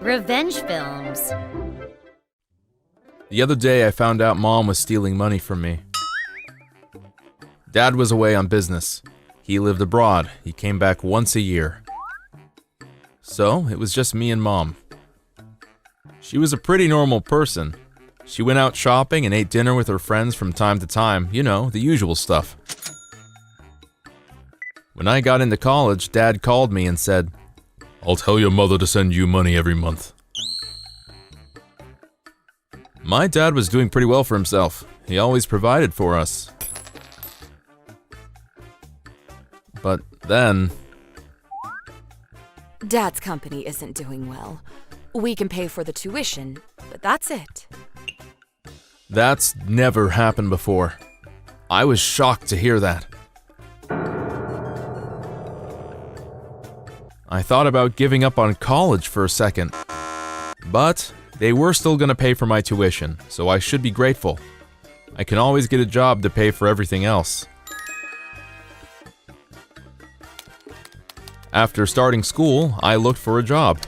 Revenge films. The other day I found out Mom was stealing money from me. Dad was away on business. He lived abroad. He came back once a year. So, it was just me and Mom. She was a pretty normal person. She went out shopping and ate dinner with her friends from time to time, you know, the usual stuff. When I got into college, Dad called me and said, "I'll tell your mother to send you money every month." My dad was doing pretty well for himself. He always provided for us. But then... Dad's company isn't doing well. We can pay for the tuition, but that's it. That's never happened before. I was shocked to hear that. I thought about giving up on college for a second. But they were still gonna pay for my tuition, so I should be grateful. I can always get a job to pay for everything else. After starting school, I looked for a job.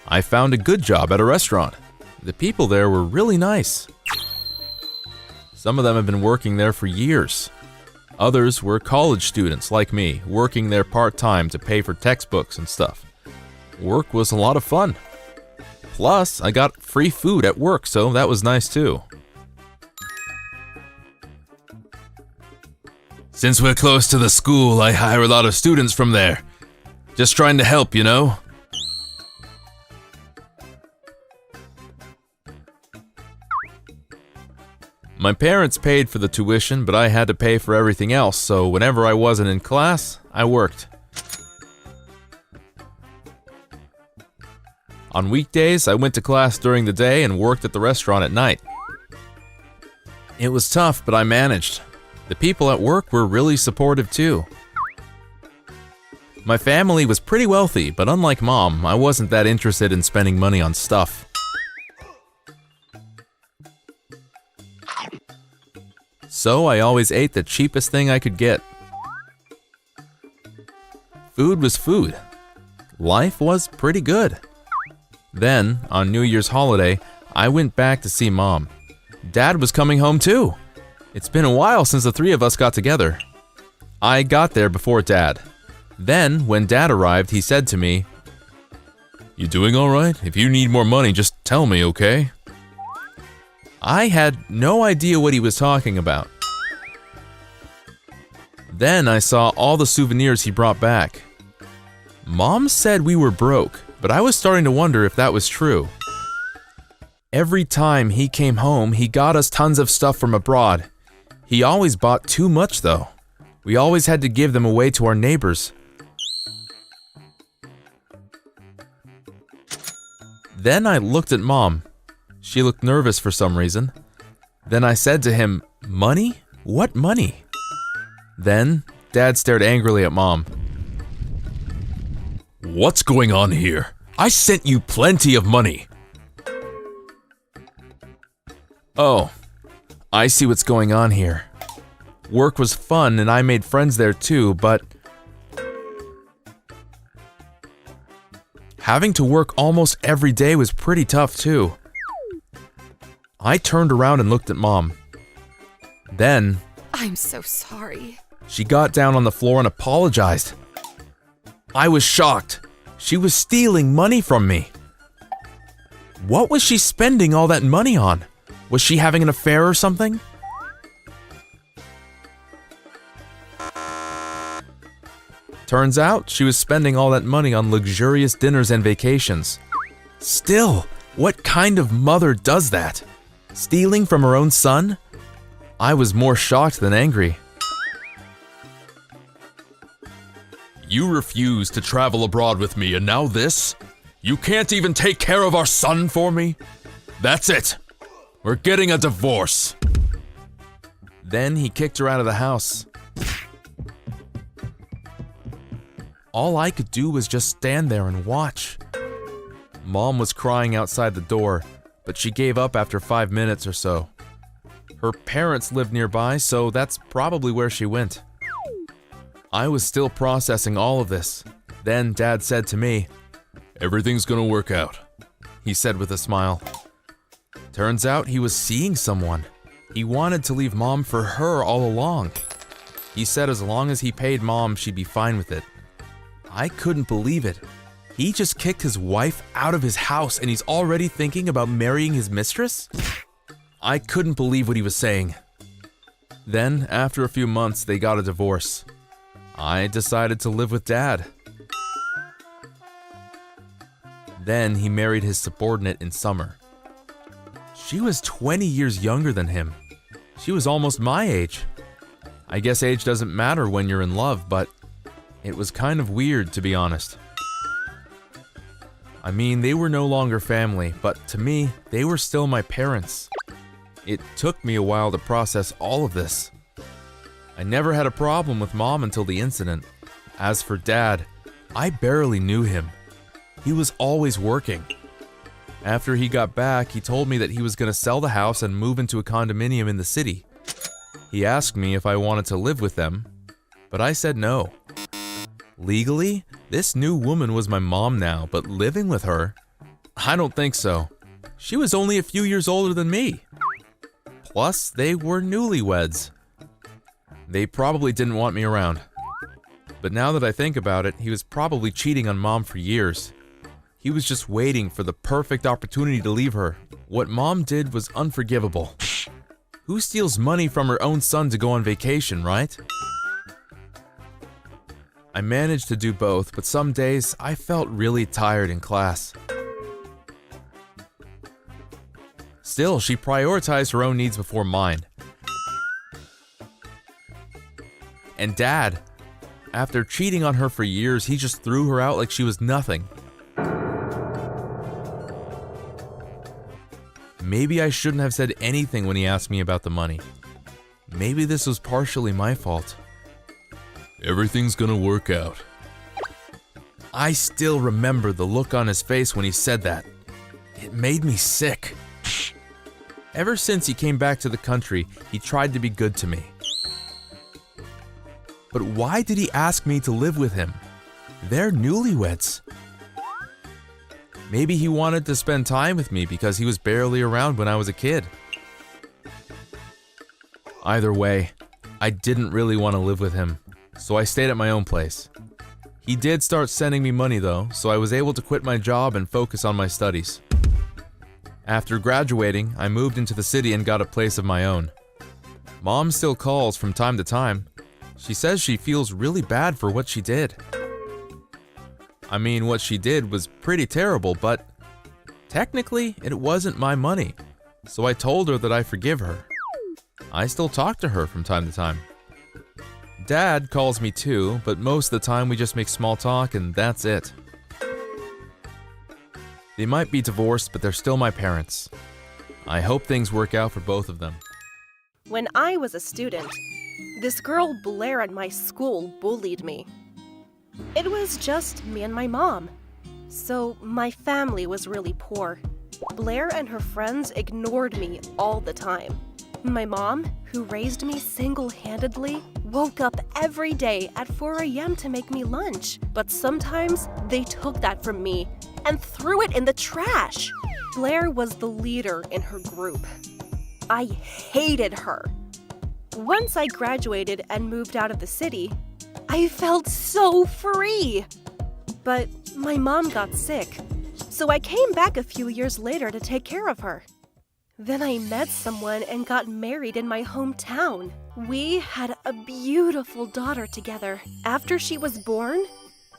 I found a good job at a restaurant. The people there were really nice. Some of them have been working there for years. Others were college students like me, working there part-time to pay for textbooks and stuff. Work was a lot of fun. Plus, I got free food at work, so that was nice too. Since we're close to the school, I hire a lot of students from there. Just trying to help, you know? My parents paid for the tuition, but I had to pay for everything else, so whenever I wasn't in class, I worked. On weekdays, I went to class during the day and worked at the restaurant at night. It was tough, but I managed. The people at work were really supportive too. My family was pretty wealthy, but unlike Mom, I wasn't that interested in spending money on stuff. So I always ate the cheapest thing I could get. Food was food. Life was pretty good. Then, on New Year's holiday, I went back to see Mom. Dad was coming home too. It's been a while since the three of us got together. I got there before Dad. Then, when Dad arrived, he said to me, "You doing all right? If you need more money, just tell me, okay?" I had no idea what he was talking about. Then I saw all the souvenirs he brought back. Mom said we were broke, but I was starting to wonder if that was true. Every time he came home, he got us tons of stuff from abroad. He always bought too much though. We always had to give them away to our neighbors. Then I looked at Mom. She looked nervous for some reason. Then I said to him, "Money? What money?" Then Dad stared angrily at Mom. "What's going on here? I sent you plenty of money." Oh, I see what's going on here. Work was fun and I made friends there too, but having to work almost every day was pretty tough too. I turned around and looked at Mom. Then, I'm so sorry. She got down on the floor and apologized. I was shocked. She was stealing money from me. What was she spending all that money on? Was she having an affair or something? Turns out, she was spending all that money on luxurious dinners and vacations. Still, what kind of mother does that? Stealing from her own son? I was more shocked than angry. You refused to travel abroad with me, and now this? You can't even take care of our son for me? That's it. We're getting a divorce. Then he kicked her out of the house. All I could do was just stand there and watch. Mom was crying outside the door, but she gave up after 5 minutes or so. Her parents lived nearby, so that's probably where she went. I was still processing all of this. Then Dad said to me, Everything's gonna work out, he said with a smile. Turns out he was seeing someone. He wanted to leave Mom for her all along. He said as long as he paid Mom, she'd be fine with it. I couldn't believe it. He just kicked his wife out of his house and he's already thinking about marrying his mistress? I couldn't believe what he was saying. Then, after a few months, they got a divorce. I decided to live with Dad. Then he married his subordinate in summer. She was 20 years younger than him. She was almost my age. I guess age doesn't matter when you're in love, but it was kind of weird, to be honest. I mean, they were no longer family, but to me, they were still my parents. It took me a while to process all of this. I never had a problem with Mom until the incident. As for Dad, I barely knew him. He was always working. After he got back, he told me that he was going to sell the house and move into a condominium in the city. He asked me if I wanted to live with them, but I said no. Legally, this new woman was my mom now, but living with her? I don't think so. She was only a few years older than me. Plus, they were newlyweds. They probably didn't want me around. But now that I think about it, he was probably cheating on Mom for years. He was just waiting for the perfect opportunity to leave her. What Mom did was unforgivable. Who steals money from her own son to go on vacation, right? I managed to do both, but some days I felt really tired in class. Still, she prioritized her own needs before mine. And Dad, after cheating on her for years, he just threw her out like she was nothing. Maybe I shouldn't have said anything when he asked me about the money. Maybe this was partially my fault. Everything's gonna work out. I still remember the look on his face when he said that. It made me sick. Ever since he came back to the country, he tried to be good to me. But why did he ask me to live with him? They're newlyweds. Maybe he wanted to spend time with me because he was barely around when I was a kid. Either way, I didn't really want to live with him, so I stayed at my own place. He did start sending me money though, so I was able to quit my job and focus on my studies. After graduating, I moved into the city and got a place of my own. Mom still calls from time to time. She says she feels really bad for what she did. I mean, what she did was pretty terrible, but technically, it wasn't my money. So I told her that I forgive her. I still talk to her from time to time. Dad calls me too, but most of the time we just make small talk and that's it. They might be divorced, but they're still my parents. I hope things work out for both of them. When I was a student, this girl Blair at my school bullied me. It was just me and my mom, so my family was really poor. Blair and her friends ignored me all the time. My mom, who raised me single-handedly, woke up every day at 4 a.m. to make me lunch, but sometimes they took that from me and threw it in the trash. Blair was the leader in her group. I hated her. Once I graduated and moved out of the city, I felt so free. But my mom got sick, so I came back a few years later to take care of her. Then I met someone and got married in my hometown. We had a beautiful daughter together. After she was born,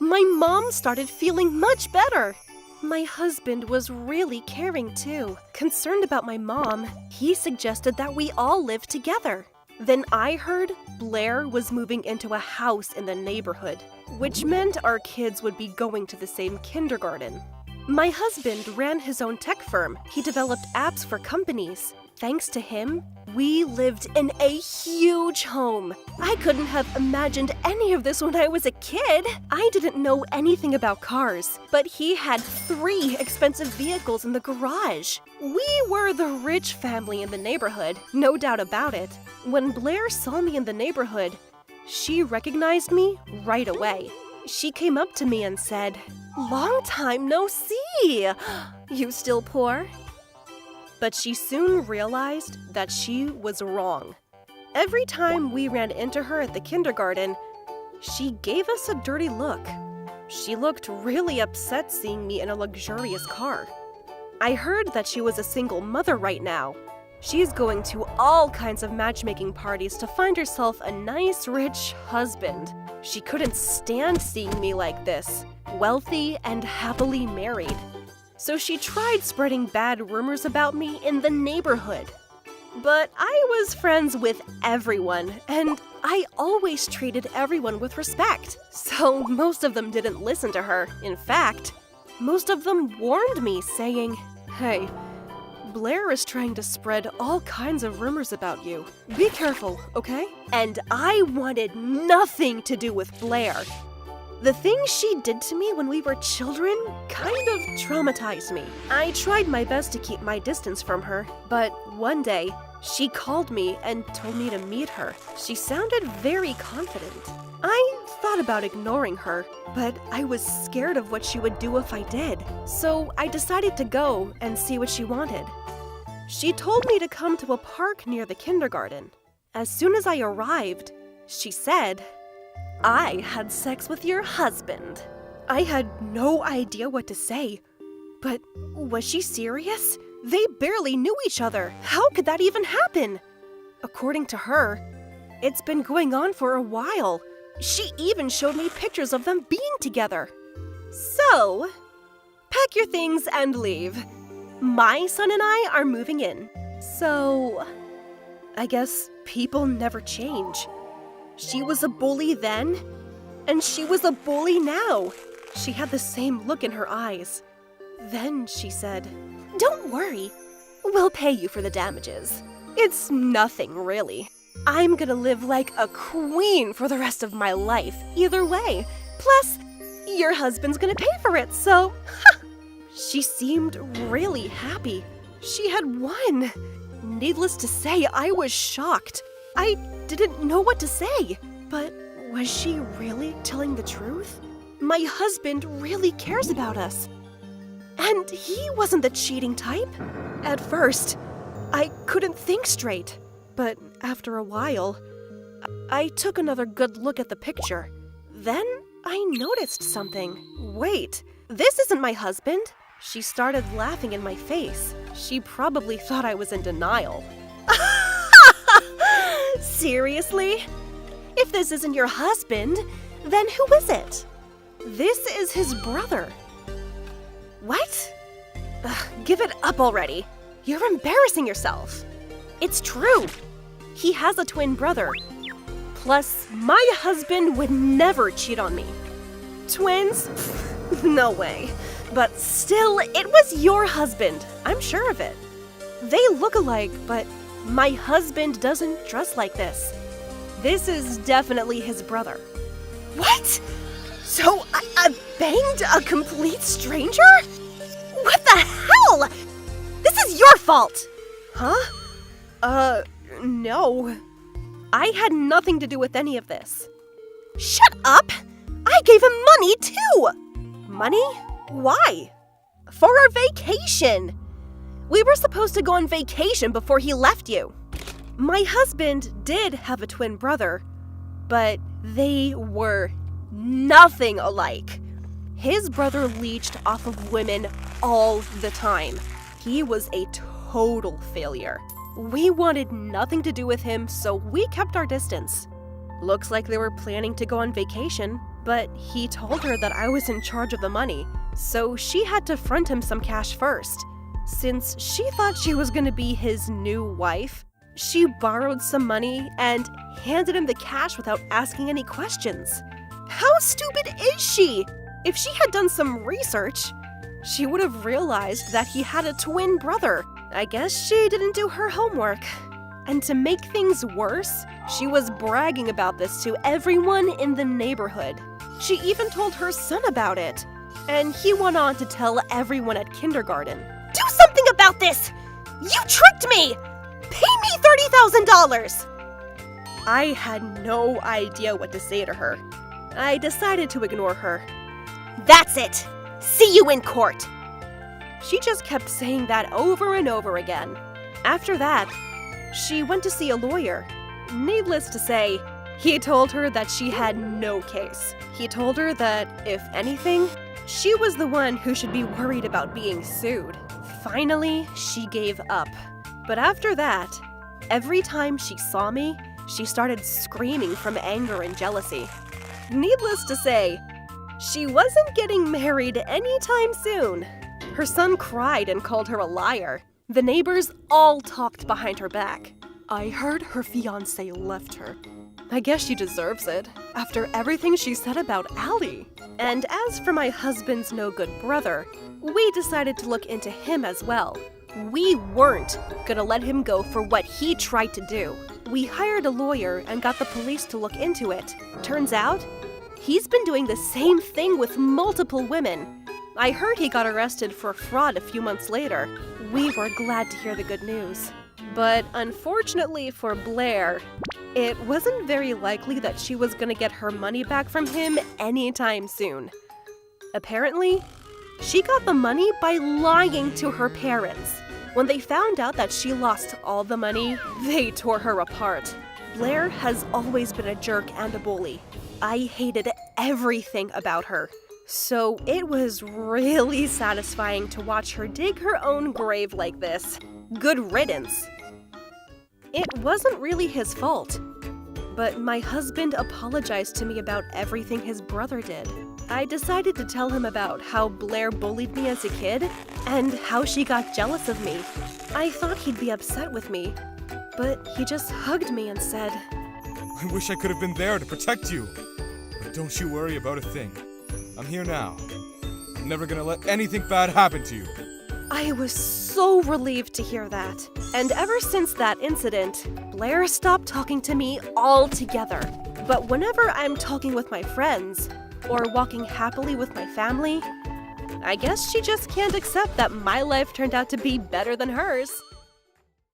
my mom started feeling much better. My husband was really caring too. Concerned about my mom, he suggested that we all live together. Then I heard Blair was moving into a house in the neighborhood, which meant our kids would be going to the same kindergarten. My husband ran his own tech firm. He developed apps for companies. Thanks to him, we lived in a huge home. I couldn't have imagined any of this when I was a kid. I didn't know anything about cars, but he had 3 expensive vehicles in the garage. We were the rich family in the neighborhood, no doubt about it. When Blair saw me in the neighborhood, she recognized me right away. She came up to me and said, "Long time no see. You still poor?" But she soon realized that she was wrong. Every time we ran into her at the kindergarten, she gave us a dirty look. She looked really upset seeing me in a luxurious car. I heard that she was a single mother right now. She's going to all kinds of matchmaking parties to find herself a nice, rich husband. She couldn't stand seeing me like this, wealthy and happily married. So she tried spreading bad rumors about me in the neighborhood. But I was friends with everyone, and I always treated everyone with respect. So most of them didn't listen to her. In fact, most of them warned me, saying, "Hey, Blair is trying to spread all kinds of rumors about you. Be careful, okay?" And I wanted nothing to do with Blair. The things she did to me when we were children kind of traumatized me. I tried my best to keep my distance from her, but one day, she called me and told me to meet her. She sounded very confident. I thought about ignoring her, but I was scared of what she would do if I did. So I decided to go and see what she wanted. She told me to come to a park near the kindergarten. As soon as I arrived, she said, "I had sex with your husband." I had no idea what to say. But was she serious? They barely knew each other. How could that even happen? According to her, it's been going on for a while. She even showed me pictures of them being together. So, pack your things and leave. My son and I are moving in. So, I guess people never change. She was a bully then, and she was a bully now. She had the same look in her eyes. Then she said, "Don't worry, we'll pay you for the damages. It's nothing, really. I'm gonna live like a queen for the rest of my life, either way. Plus, your husband's gonna pay for it, so..." She seemed really happy. She had won. Needless to say, I was shocked. I didn't know what to say. But was she really telling the truth? My husband really cares about us. And he wasn't the cheating type. At first, I couldn't think straight. But after a while, I took another good look at the picture. Then I noticed something. Wait, this isn't my husband. She started laughing in my face. She probably thought I was in denial. Seriously? If this isn't your husband, then who is it? This is his brother. What? Give it up already. You're embarrassing yourself. It's true. He has a twin brother. Plus, my husband would never cheat on me. Twins? No way. But still, it was your husband. I'm sure of it. They look alike, but my husband doesn't dress like this. This is definitely his brother. What? So I banged a complete stranger? What the hell? This is your fault! Huh? No. I had nothing to do with any of this. Shut up! I gave him money too! Money? Why? For our vacation! We were supposed to go on vacation before he left you. My husband did have a twin brother, but they were nothing alike. His brother leeched off of women all the time. He was a total failure. We wanted nothing to do with him, so we kept our distance. Looks like they were planning to go on vacation, but he told her that I was in charge of the money, so she had to front him some cash first. Since she thought she was gonna be his new wife, she borrowed some money and handed him the cash without asking any questions. How stupid is she? If she had done some research, she would have realized that he had a twin brother. I guess she didn't do her homework. And to make things worse, she was bragging about this to everyone in the neighborhood. She even told her son about it. And he went on to tell everyone at kindergarten. Do something about this! You tricked me! Pay me $30,000! I had no idea what to say to her. I decided to ignore her. "That's it! See you in court!" She just kept saying that over and over again. After that, she went to see a lawyer. Needless to say, he told her that she had no case. He told her that, if anything, she was the one who should be worried about being sued. Finally, she gave up. But after that, every time she saw me, she started screaming from anger and jealousy. Needless to say, she wasn't getting married anytime soon. Her son cried and called her a liar. The neighbors all talked behind her back. I heard her fiancé left her. I guess she deserves it, after everything she said about Allie. And as for my husband's no-good brother, we decided to look into him as well. We weren't gonna let him go for what he tried to do. We hired a lawyer and got the police to look into it. Turns out, he's been doing the same thing with multiple women. I heard he got arrested for fraud a few months later. We were glad to hear the good news. But unfortunately for Blair, it wasn't very likely that she was gonna get her money back from him anytime soon. Apparently, she got the money by lying to her parents. When they found out that she lost all the money, they tore her apart. Blair has always been a jerk and a bully. I hated everything about her. So it was really satisfying to watch her dig her own grave like this. Good riddance. It wasn't really his fault, but my husband apologized to me about everything his brother did. I decided to tell him about how Blair bullied me as a kid and how she got jealous of me. I thought he'd be upset with me, but he just hugged me and said, "I wish I could have been there to protect you. But don't you worry about a thing. I'm here now. I'm never gonna let anything bad happen to you." I was so relieved to hear that. And ever since that incident, Blair stopped talking to me altogether. But whenever I'm talking with my friends, or walking happily with my family, I guess she just can't accept that my life turned out to be better than hers.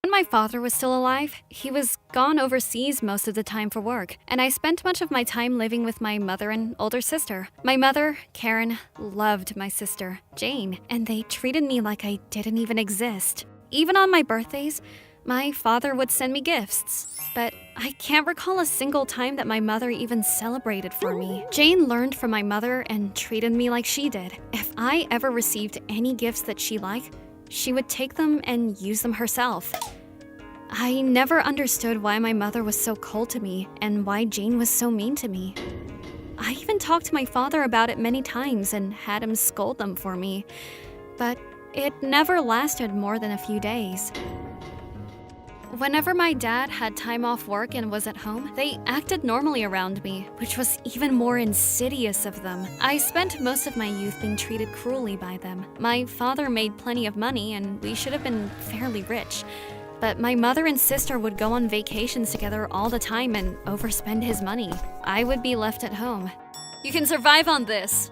When my father was still alive, he was gone overseas most of the time for work, and I spent much of my time living with my mother and older sister. My mother, Karen, loved my sister, Jane, and they treated me like I didn't even exist. Even on my birthdays, my father would send me gifts, but I can't recall a single time that my mother even celebrated for me. Jane learned from my mother and treated me like she did. If I ever received any gifts that she liked, she would take them and use them herself. I never understood why my mother was so cold to me and why Jane was so mean to me. I even talked to my father about it many times and had him scold them for me, but it never lasted more than a few days. Whenever my dad had time off work and was at home, they acted normally around me, which was even more insidious of them. I spent most of my youth being treated cruelly by them. My father made plenty of money and we should have been fairly rich. But my mother and sister would go on vacations together all the time and overspend his money. I would be left at home. You can survive on this.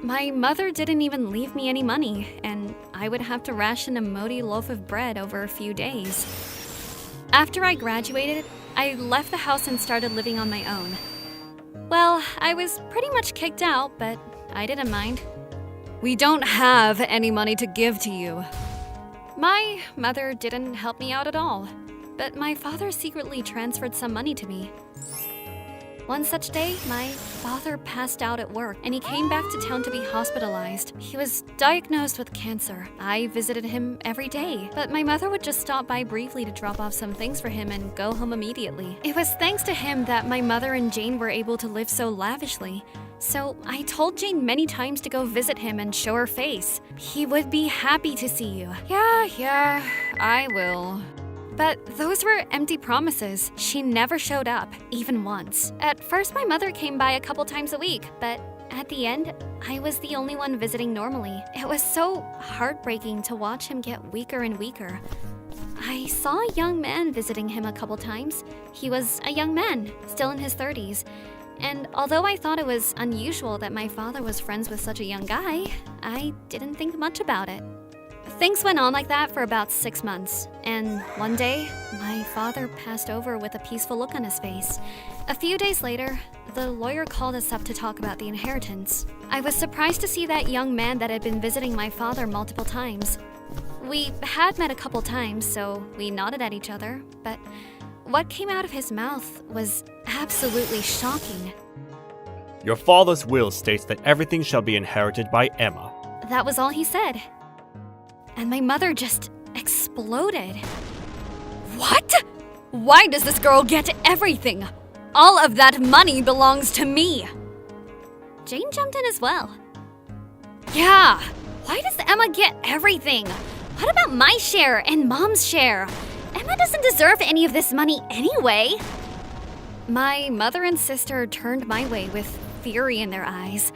My mother didn't even leave me any money, and I would have to ration a Modi loaf of bread over a few days. After I graduated, I left the house and started living on my own. Well, I was pretty much kicked out, but I didn't mind. We don't have any money to give to you. My mother didn't help me out at all, but my father secretly transferred some money to me. One such day, my father passed out at work, and he came back to town to be hospitalized. He was diagnosed with cancer. I visited him every day, but my mother would just stop by briefly to drop off some things for him and go home immediately. It was thanks to him that my mother and Jane were able to live so lavishly. So I told Jane many times to go visit him and show her face. He would be happy to see you. Yeah, I will. But those were empty promises. She never showed up, even once. At first, my mother came by a couple times a week, but at the end, I was the only one visiting normally. It was so heartbreaking to watch him get weaker and weaker. I saw a young man visiting him a couple times. He was a young man, still in his 30s. And although I thought it was unusual that my father was friends with such a young guy, I didn't think much about it. Things went on like that for about 6 months, and one day, my father passed over with a peaceful look on his face. A few days later, the lawyer called us up to talk about the inheritance. I was surprised to see that young man that had been visiting my father multiple times. We had met a couple times, so we nodded at each other, but what came out of his mouth was absolutely shocking. Your father's will states that everything shall be inherited by Emma. That was all he said. And my mother just exploded. What? Why does this girl get everything? All of that money belongs to me. Jane jumped in as well. Yeah, why does Emma get everything? What about my share and Mom's share? Emma doesn't deserve any of this money anyway. My mother and sister turned my way with fury in their eyes.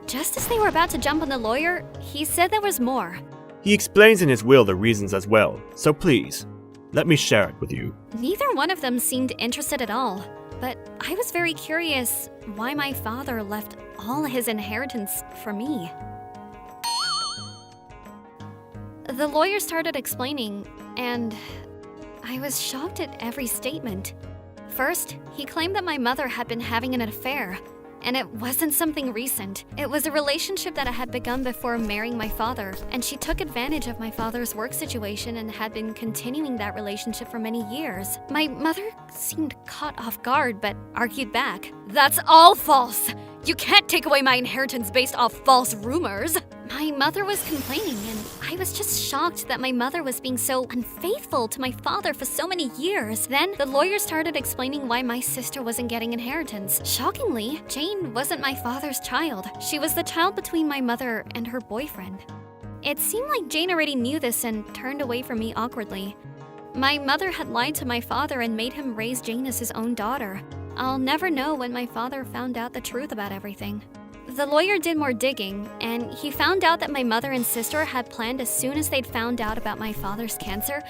Just as they were about to jump on the lawyer, he said there was more. He explains in his will the reasons as well, so please, let me share it with you. Neither one of them seemed interested at all, but I was very curious why my father left all his inheritance for me. The lawyer started explaining, and I was shocked at every statement. First, he claimed that my mother had been having an affair, and it wasn't something recent. It was a relationship that had begun before marrying my father, and she took advantage of my father's work situation and had been continuing that relationship for many years. My mother seemed caught off guard, but argued back. That's all false! You can't take away my inheritance based off false rumors! My mother was complaining, and I was just shocked that my mother was being so unfaithful to my father for so many years. Then the lawyer started explaining why my sister wasn't getting inheritance. Shockingly, Jane wasn't my father's child. She was the child between my mother and her boyfriend. It seemed like Jane already knew this and turned away from me awkwardly. My mother had lied to my father and made him raise Jane as his own daughter. I'll never know when my father found out the truth about everything. The lawyer did more digging, and he found out that my mother and sister had planned as soon as they'd found out about my father's cancer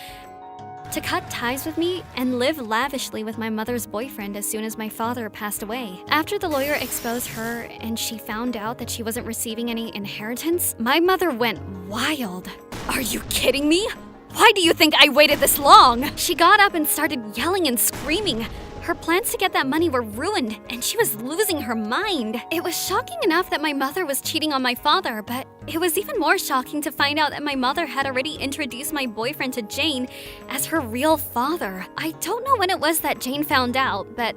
to cut ties with me and live lavishly with my mother's boyfriend as soon as my father passed away. After the lawyer exposed her and she found out that she wasn't receiving any inheritance, my mother went wild. Are you kidding me? Why do you think I waited this long? She got up and started yelling and screaming. Her plans to get that money were ruined, and she was losing her mind. It was shocking enough that my mother was cheating on my father, but it was even more shocking to find out that my mother had already introduced my boyfriend to Jane as her real father. I don't know when it was that Jane found out, but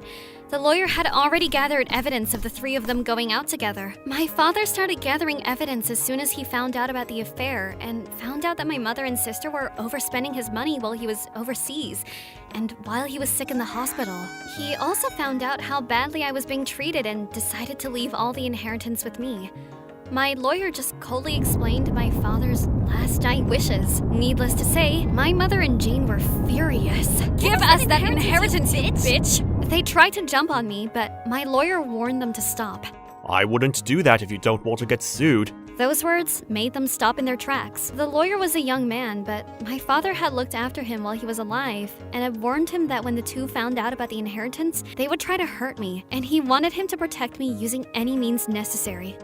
the lawyer had already gathered evidence of the three of them going out together. My father started gathering evidence as soon as he found out about the affair and found out that my mother and sister were overspending his money while he was overseas and while he was sick in the hospital. He also found out how badly I was being treated and decided to leave all the inheritance with me. My lawyer just coldly explained my father's last dying wishes. Needless to say, my mother and Jane were furious. Give us that inheritance, bitch! They tried to jump on me, but my lawyer warned them to stop. I wouldn't do that if you don't want to get sued. Those words made them stop in their tracks. The lawyer was a young man, but my father had looked after him while he was alive and had warned him that when the two found out about the inheritance, they would try to hurt me, and he wanted him to protect me using any means necessary.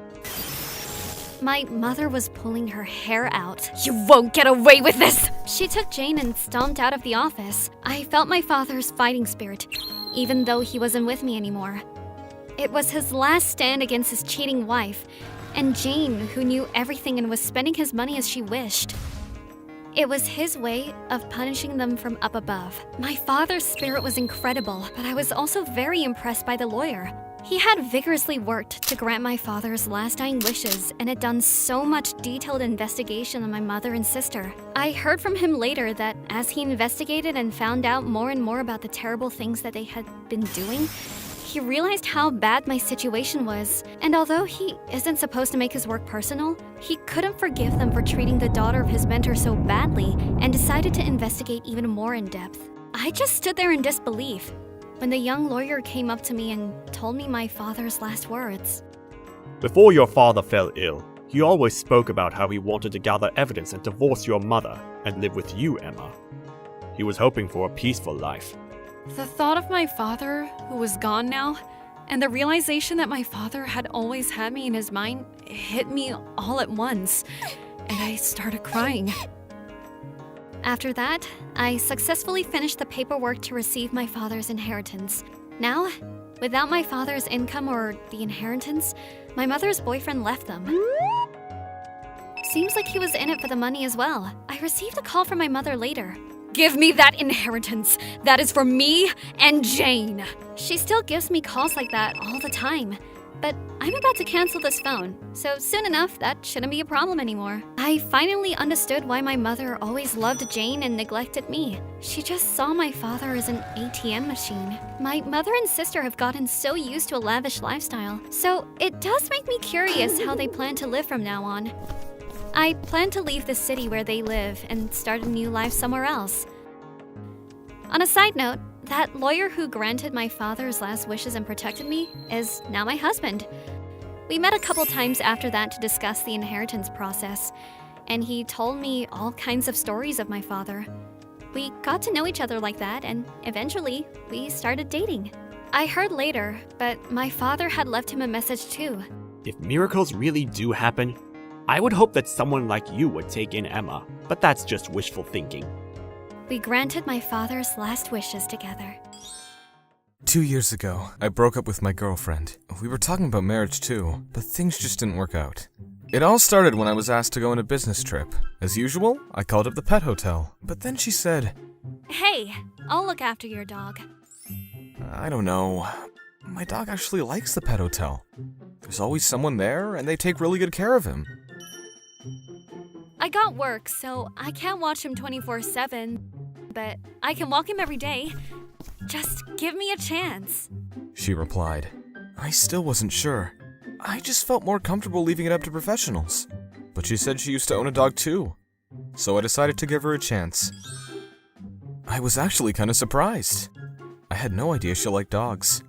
My mother was pulling her hair out. You won't get away with this! She took Jane and stomped out of the office. I felt my father's fighting spirit, even though he wasn't with me anymore. It was his last stand against his cheating wife, and Jane, who knew everything and was spending his money as she wished. It was his way of punishing them from up above. My father's spirit was incredible, but I was also very impressed by the lawyer. He had vigorously worked to grant my father's last dying wishes and had done so much detailed investigation on my mother and sister. I heard from him later that as he investigated and found out more and more about the terrible things that they had been doing, he realized how bad my situation was, and although he isn't supposed to make his work personal, he couldn't forgive them for treating the daughter of his mentor so badly and decided to investigate even more in depth. I just stood there in disbelief when the young lawyer came up to me and told me my father's last words. Before your father fell ill, he always spoke about how he wanted to gather evidence and divorce your mother and live with you, Emma. He was hoping for a peaceful life. The thought of my father, who was gone now, and the realization that my father had always had me in his mind hit me all at once, and I started crying. After that, I successfully finished the paperwork to receive my father's inheritance. Now, Without my father's income or the inheritance, my mother's boyfriend left them. Seems like he was in it for the money as well. I received a call from my mother later. Give me that inheritance. That is for me and Jane. She still gives me calls like that all the time. But I'm about to cancel this phone, so soon enough, that shouldn't be a problem anymore. I finally understood why my mother always loved Jane and neglected me. She just saw my father as an ATM machine. My mother and sister have gotten so used to a lavish lifestyle, so it does make me curious how they plan to live from now on. I plan to leave the city where they live and start a new life somewhere else. On a side note, that lawyer who granted my father's last wishes and protected me is now my husband. We met a couple times after that to discuss the inheritance process, and he told me all kinds of stories of my father. We got to know each other like that, and eventually, we started dating. I heard later, but my father had left him a message too. If miracles really do happen, I would hope that someone like you would take in Emma, but that's just wishful thinking. We granted my father's last wishes together. 2 years ago, I broke up with my girlfriend. We were talking about marriage too, but things just didn't work out. It all started when I was asked to go on a business trip. As usual, I called up the pet hotel, but then she said, Hey, I'll look after your dog. I don't know. My dog actually likes the pet hotel. There's always someone there, and they take really good care of him. I got work, so I can't watch him 24/7, but I can walk him every day. Just give me a chance. She replied. I still wasn't sure. I just felt more comfortable leaving it up to professionals. But she said she used to own a dog too, so I decided to give her a chance. I was actually kind of surprised. I had no idea she liked dogs.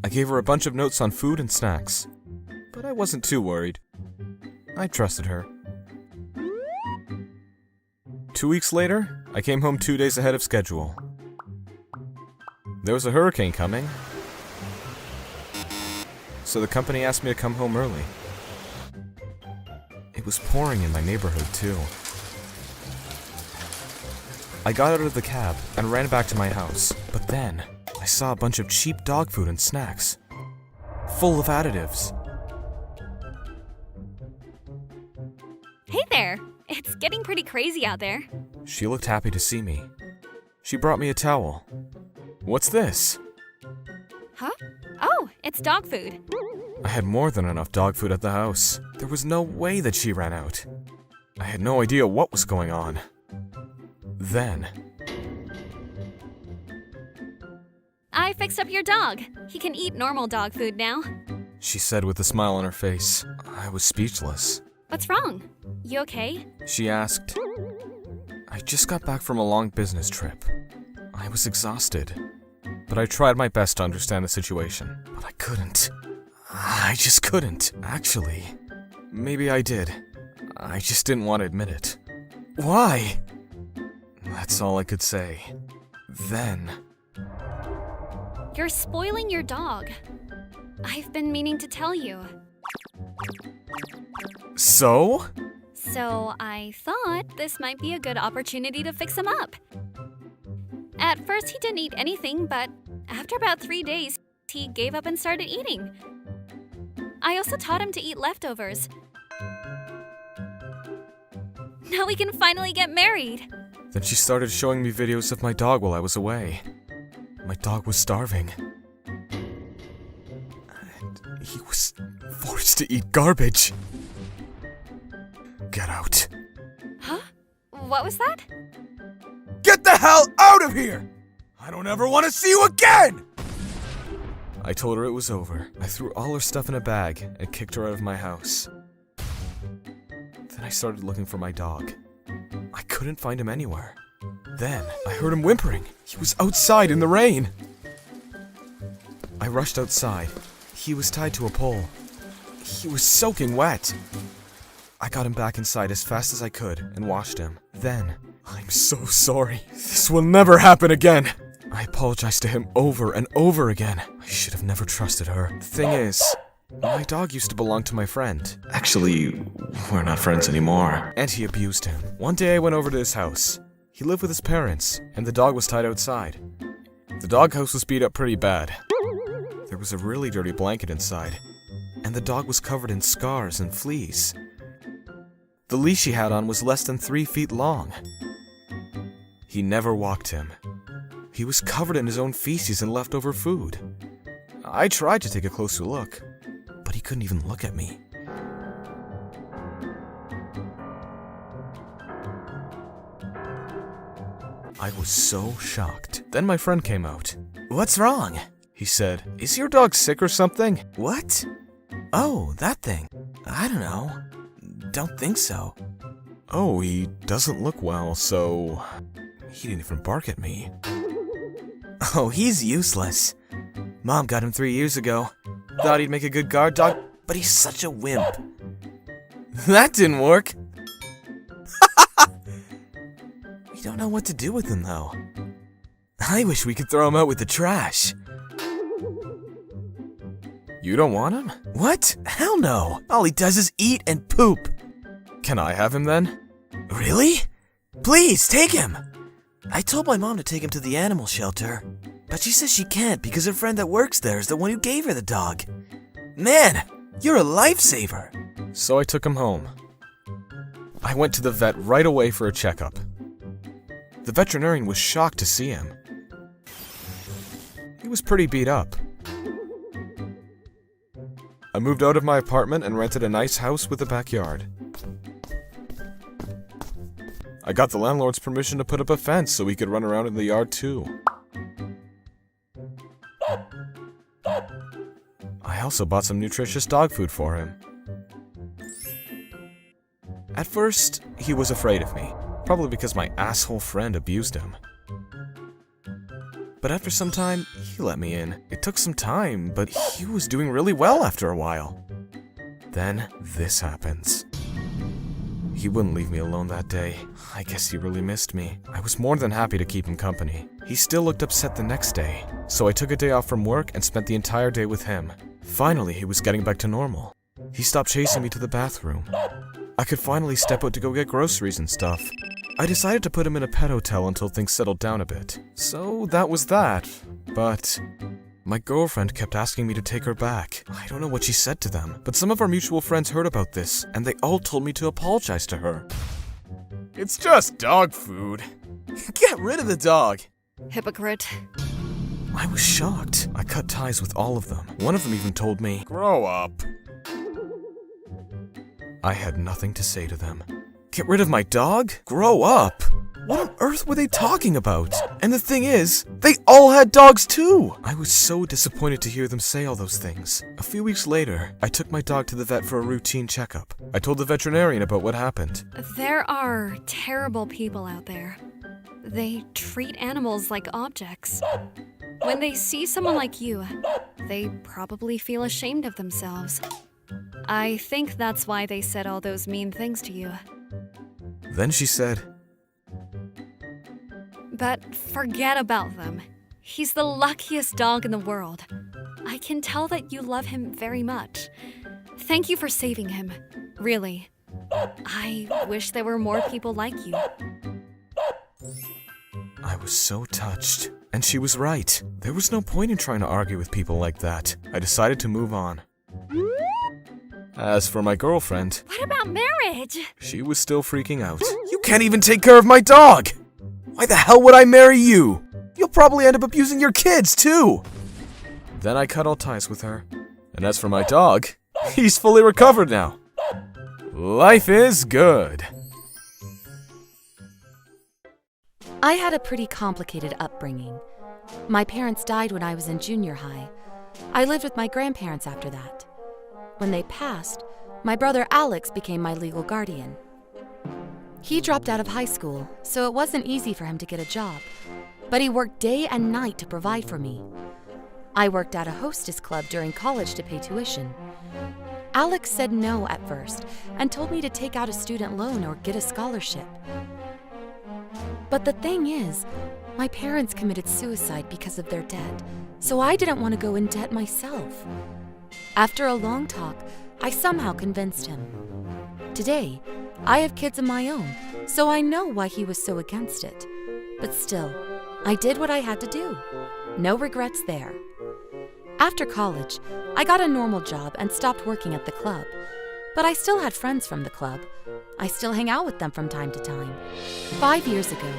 I gave her a bunch of notes on food and snacks, but I wasn't too worried. I trusted her. 2 weeks later, I came home 2 days ahead of schedule. There was a hurricane coming, so the company asked me to come home early. It was pouring in my neighborhood too. I got out of the cab and ran back to my house, but then I saw a bunch of cheap dog food and snacks, full of additives. Hey there! It's getting pretty crazy out there. She looked happy to see me. She brought me a towel. What's this? Huh? Oh, it's dog food. I had more than enough dog food at the house. There was no way that she ran out. I had no idea what was going on. Then, I fixed up your dog. He can eat normal dog food now. she said with a smile on her face. I was speechless. What's wrong? You okay? She asked. I just got back from a long business trip. I was exhausted, but I tried my best to understand the situation, but I couldn't. I just couldn't. Actually, maybe I did. I just didn't want to admit it. Why? That's all I could say. Then, You're spoiling your dog. I've been meaning to tell you. so? So I thought this might be a good opportunity to fix him up. At first, he didn't eat anything, but after about 3 days, he gave up and started eating. I also taught him to eat leftovers. Now we can finally get married. Then she started showing me videos of my dog while I was away. My dog was starving. And he was forced to eat garbage. Get out. Huh? What was that? Get the hell out of here! I don't ever want to see you again! I told her it was over. I threw all her stuff in a bag and kicked her out of my house. Then I started looking for my dog. I couldn't find him anywhere. Then I heard him whimpering. He was outside in the rain. I rushed outside. He was tied to a pole. He was soaking wet. I got him back inside as fast as I could and washed him. Then, I'm so sorry. This will never happen again. I apologized to him over and over again. I should have never trusted her. The thing is, my dog used to belong to my friend. Actually, we're not friends anymore. And he abused him. One day I went over to his house. He lived with his parents, and the dog was tied outside. The doghouse was beat up pretty bad. There was a really dirty blanket inside, and the dog was covered in scars and fleas. The leash he had on was less than 3 feet long. He never walked him. He was covered in his own feces and leftover food. I tried to take a closer look, but he couldn't even look at me. I was so shocked. Then my friend came out. "What's wrong?" he said. "Is your dog sick or something?" "What? Oh, that thing. I don't know. Don't think so." "Oh, he doesn't look well, so..." He didn't even bark at me. "Oh, he's useless. Mom got him 3 years ago. Thought he'd make a good guard dog, but he's such a wimp." That didn't work. We don't know what to do with him, though. I wish we could throw him out with the trash. You don't want him? What? Hell no. All he does is eat and poop. Can I have him then? Really? Please, take him. I told my mom to take him to the animal shelter, but she says she can't because her friend that works there is the one who gave her the dog. Man, you're a lifesaver. So I took him home. I went to the vet right away for a checkup. The veterinarian was shocked to see him. He was pretty beat up. I moved out of my apartment and rented a nice house with a backyard. I got the landlord's permission to put up a fence so he could run around in the yard too. I also bought some nutritious dog food for him. At first, he was afraid of me, probably because my asshole friend abused him. But after some time, he let me in. It took some time, but he was doing really well after a while. Then this happens. He wouldn't leave me alone that day. I guess he really missed me. I was more than happy to keep him company. He still looked upset the next day, so I took a day off from work and spent the entire day with him. Finally, he was getting back to normal. He stopped chasing me to the bathroom. I could finally step out to go get groceries and stuff. I decided to put him in a pet hotel until things settled down a bit. So that was that. But my girlfriend kept asking me to take her back. I don't know what she said to them, but some of our mutual friends heard about this, and they all told me to apologize to her. It's just dog food. Get rid of the dog. Hypocrite. I was shocked. I cut ties with all of them. One of them even told me, "Grow up." I had nothing to say to them. Get rid of my dog? Grow up? What on earth were they talking about? And the thing is, they all had dogs too! I was so disappointed to hear them say all those things. A few weeks later, I took my dog to the vet for a routine checkup. I told the veterinarian about what happened. There are terrible people out there. They treat animals like objects. When they see someone like you, they probably feel ashamed of themselves. I think that's why they said all those mean things to you. Then she said, But forget about them. He's the luckiest dog in the world. I can tell that you love him very much. Thank you for saving him. Really. I wish there were more people like you. I was so touched. And she was right. There was no point in trying to argue with people like that. I decided to move on. As for my girlfriend, What about marriage? she was still freaking out. You can't even take care of my dog! Why the hell would I marry you? You'll probably end up abusing your kids, too! Then I cut all ties with her. And as for my dog, he's fully recovered now. Life is good. I had a pretty complicated upbringing. My parents died when I was in junior high. I lived with my grandparents after that. When they passed, my brother Alex became my legal guardian. He dropped out of high school, so it wasn't easy for him to get a job, but he worked day and night to provide for me. I worked at a hostess club during college to pay tuition. Alex said no at first and told me to take out a student loan or get a scholarship. But the thing is, my parents committed suicide because of their debt, so I didn't want to go in debt myself. After a long talk, I somehow convinced him. Today, I have kids of my own, so I know why he was so against it. But still, I did what I had to do. No regrets there. After college, I got a normal job and stopped working at the club. But I still had friends from the club. I still hang out with them from time to time. 5 years ago,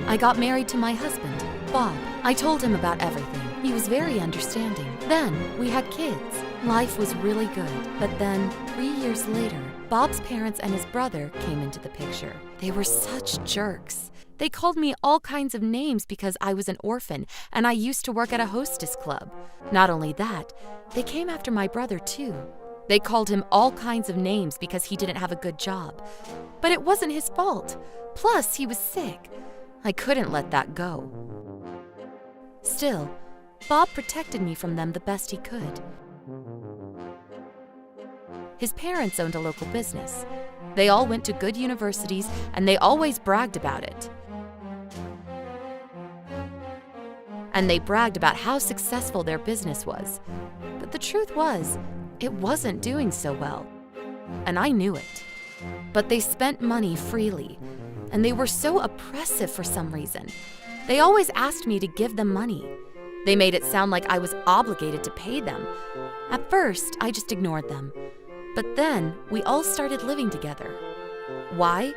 I got married to my husband, Bob. I told him about everything. He was very understanding. Then we had kids. Life was really good. But then, 3 years later, Bob's parents and his brother came into the picture. They were such jerks. They called me all kinds of names because I was an orphan and I used to work at a hostess club. Not only that, they came after my brother too. They called him all kinds of names because he didn't have a good job. But it wasn't his fault. Plus, he was sick. I couldn't let that go. Still, Bob protected me from them the best he could. His parents owned a local business. They all went to good universities and they always bragged about it. And they bragged about how successful their business was. But the truth was, it wasn't doing so well. And I knew it. But they spent money freely, and they were so oppressive for some reason. They always asked me to give them money. They made it sound like I was obligated to pay them. At first, I just ignored them. But then, we all started living together. Why?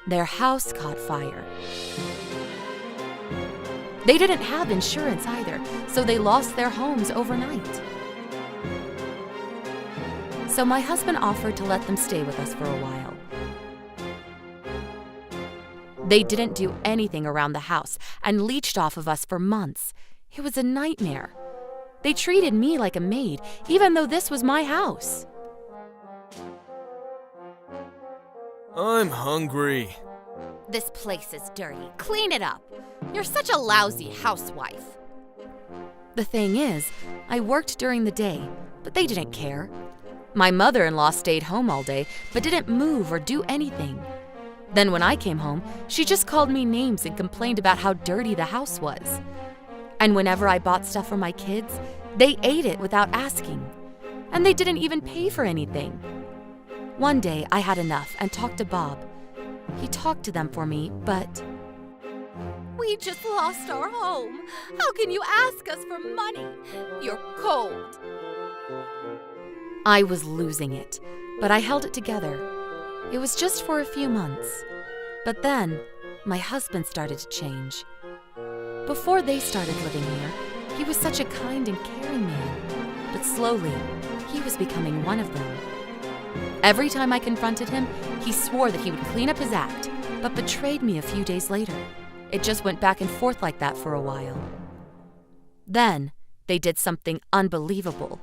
Their house caught fire. They didn't have insurance either, so they lost their homes overnight. So my husband offered to let them stay with us for a while. They didn't do anything around the house and leeched off of us for months. It was a nightmare. They treated me like a maid, even though this was my house. I'm hungry. This place is dirty. Clean it up. You're such a lousy housewife. The thing is, I worked during the day, but they didn't care. My mother-in-law stayed home all day, but didn't move or do anything. Then when I came home, she just called me names and complained about how dirty the house was. And whenever I bought stuff for my kids, they ate it without asking. And they didn't even pay for anything. One day, I had enough and talked to Bob. He talked to them for me, but... We just lost our home. How can you ask us for money? You're cold. I was losing it, but I held it together. It was just for a few months. But then, my husband started to change. Before they started living here, he was such a kind and caring man. But slowly, he was becoming one of them. Every time I confronted him, he swore that he would clean up his act, but betrayed me a few days later. It just went back and forth like that for a while. Then, they did something unbelievable.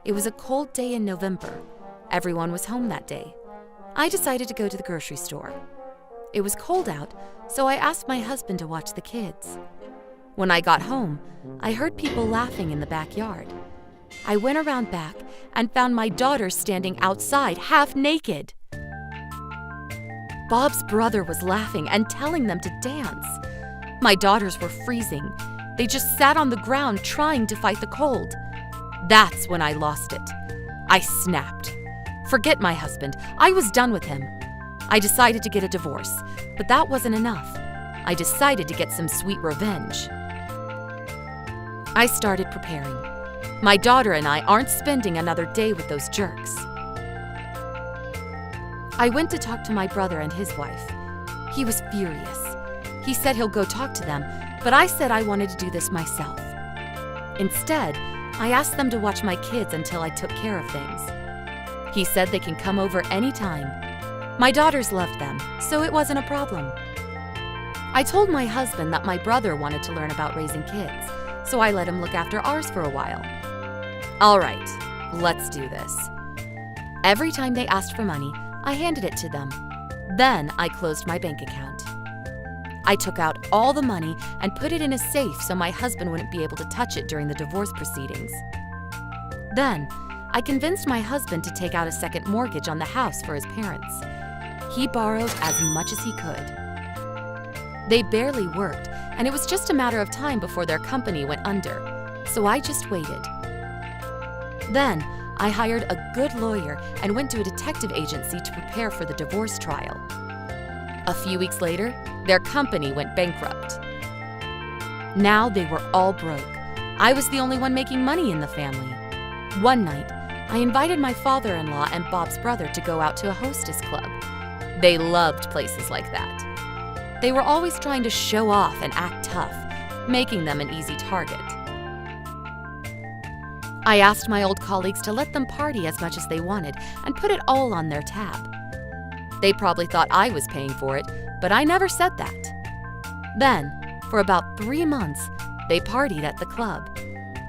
It was a cold day in November. Everyone was home that day. I decided to go to the grocery store. It was cold out, so I asked my husband to watch the kids. When I got home, I heard people laughing in the backyard. I went around back and found my daughter standing outside, half naked. Bob's brother was laughing and telling them to dance. My daughters were freezing. They just sat on the ground trying to fight the cold. That's when I lost it. I snapped. Forget my husband. I was done with him. I decided to get a divorce, but that wasn't enough. I decided to get some sweet revenge. I started preparing. My daughter and I aren't spending another day with those jerks. I went to talk to my brother and his wife. He was furious. He said he'll go talk to them, but I said I wanted to do this myself. Instead, I asked them to watch my kids until I took care of things. He said they can come over anytime. My daughters loved them, so it wasn't a problem. I told my husband that my brother wanted to learn about raising kids, so I let him look after ours for a while. All right, let's do this. Every time they asked for money, I handed it to them. Then I closed my bank account. I took out all the money and put it in a safe so my husband wouldn't be able to touch it during the divorce proceedings. Then, I convinced my husband to take out a second mortgage on the house for his parents. He borrowed as much as he could. They barely worked, and it was just a matter of time before their company went under, so I just waited. Then, I hired a good lawyer and went to a detective agency to prepare for the divorce trial. A few weeks later, their company went bankrupt. Now they were all broke. I was the only one making money in the family. One night, I invited my father-in-law and Bob's brother to go out to a hostess club. They loved places like that. They were always trying to show off and act tough, making them an easy target. I asked my old colleagues to let them party as much as they wanted and put it all on their tab. They probably thought I was paying for it, but I never said that. Then, for about 3 months, they partied at the club.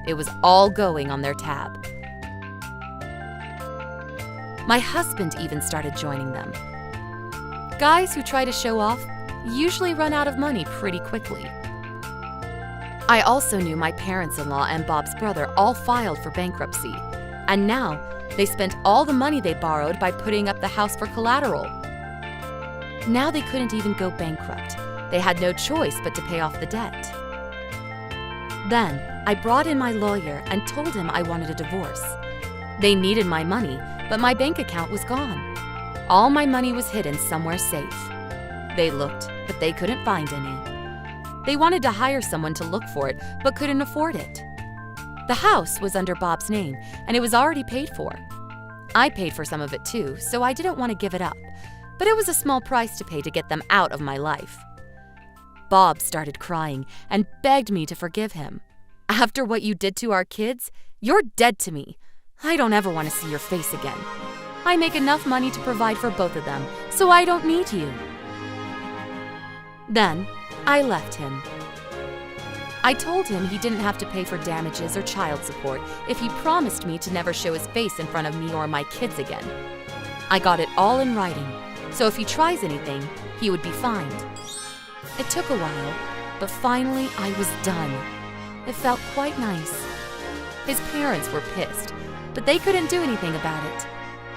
It was all going on their tab. My husband even started joining them. Guys who try to show off usually run out of money pretty quickly. I also knew my parents-in-law and Bob's brother all filed for bankruptcy, and now they spent all the money they borrowed by putting up the house for collateral. Now they couldn't even go bankrupt. They had no choice but to pay off the debt. Then I brought in my lawyer and told him I wanted a divorce. They needed my money, but my bank account was gone. All my money was hidden somewhere safe. They looked, but they couldn't find any. They wanted to hire someone to look for it, but couldn't afford it. The house was under Bob's name, and it was already paid for. I paid for some of it too, so I didn't want to give it up, but it was a small price to pay to get them out of my life. Bob started crying and begged me to forgive him. After what you did to our kids, you're dead to me. I don't ever want to see your face again. I make enough money to provide for both of them, so I don't need you. Then, I left him. I told him he didn't have to pay for damages or child support if he promised me to never show his face in front of me or my kids again. I got it all in writing, so if he tries anything, he would be fined. It took a while, but finally I was done. It felt quite nice. His parents were pissed, but they couldn't do anything about it.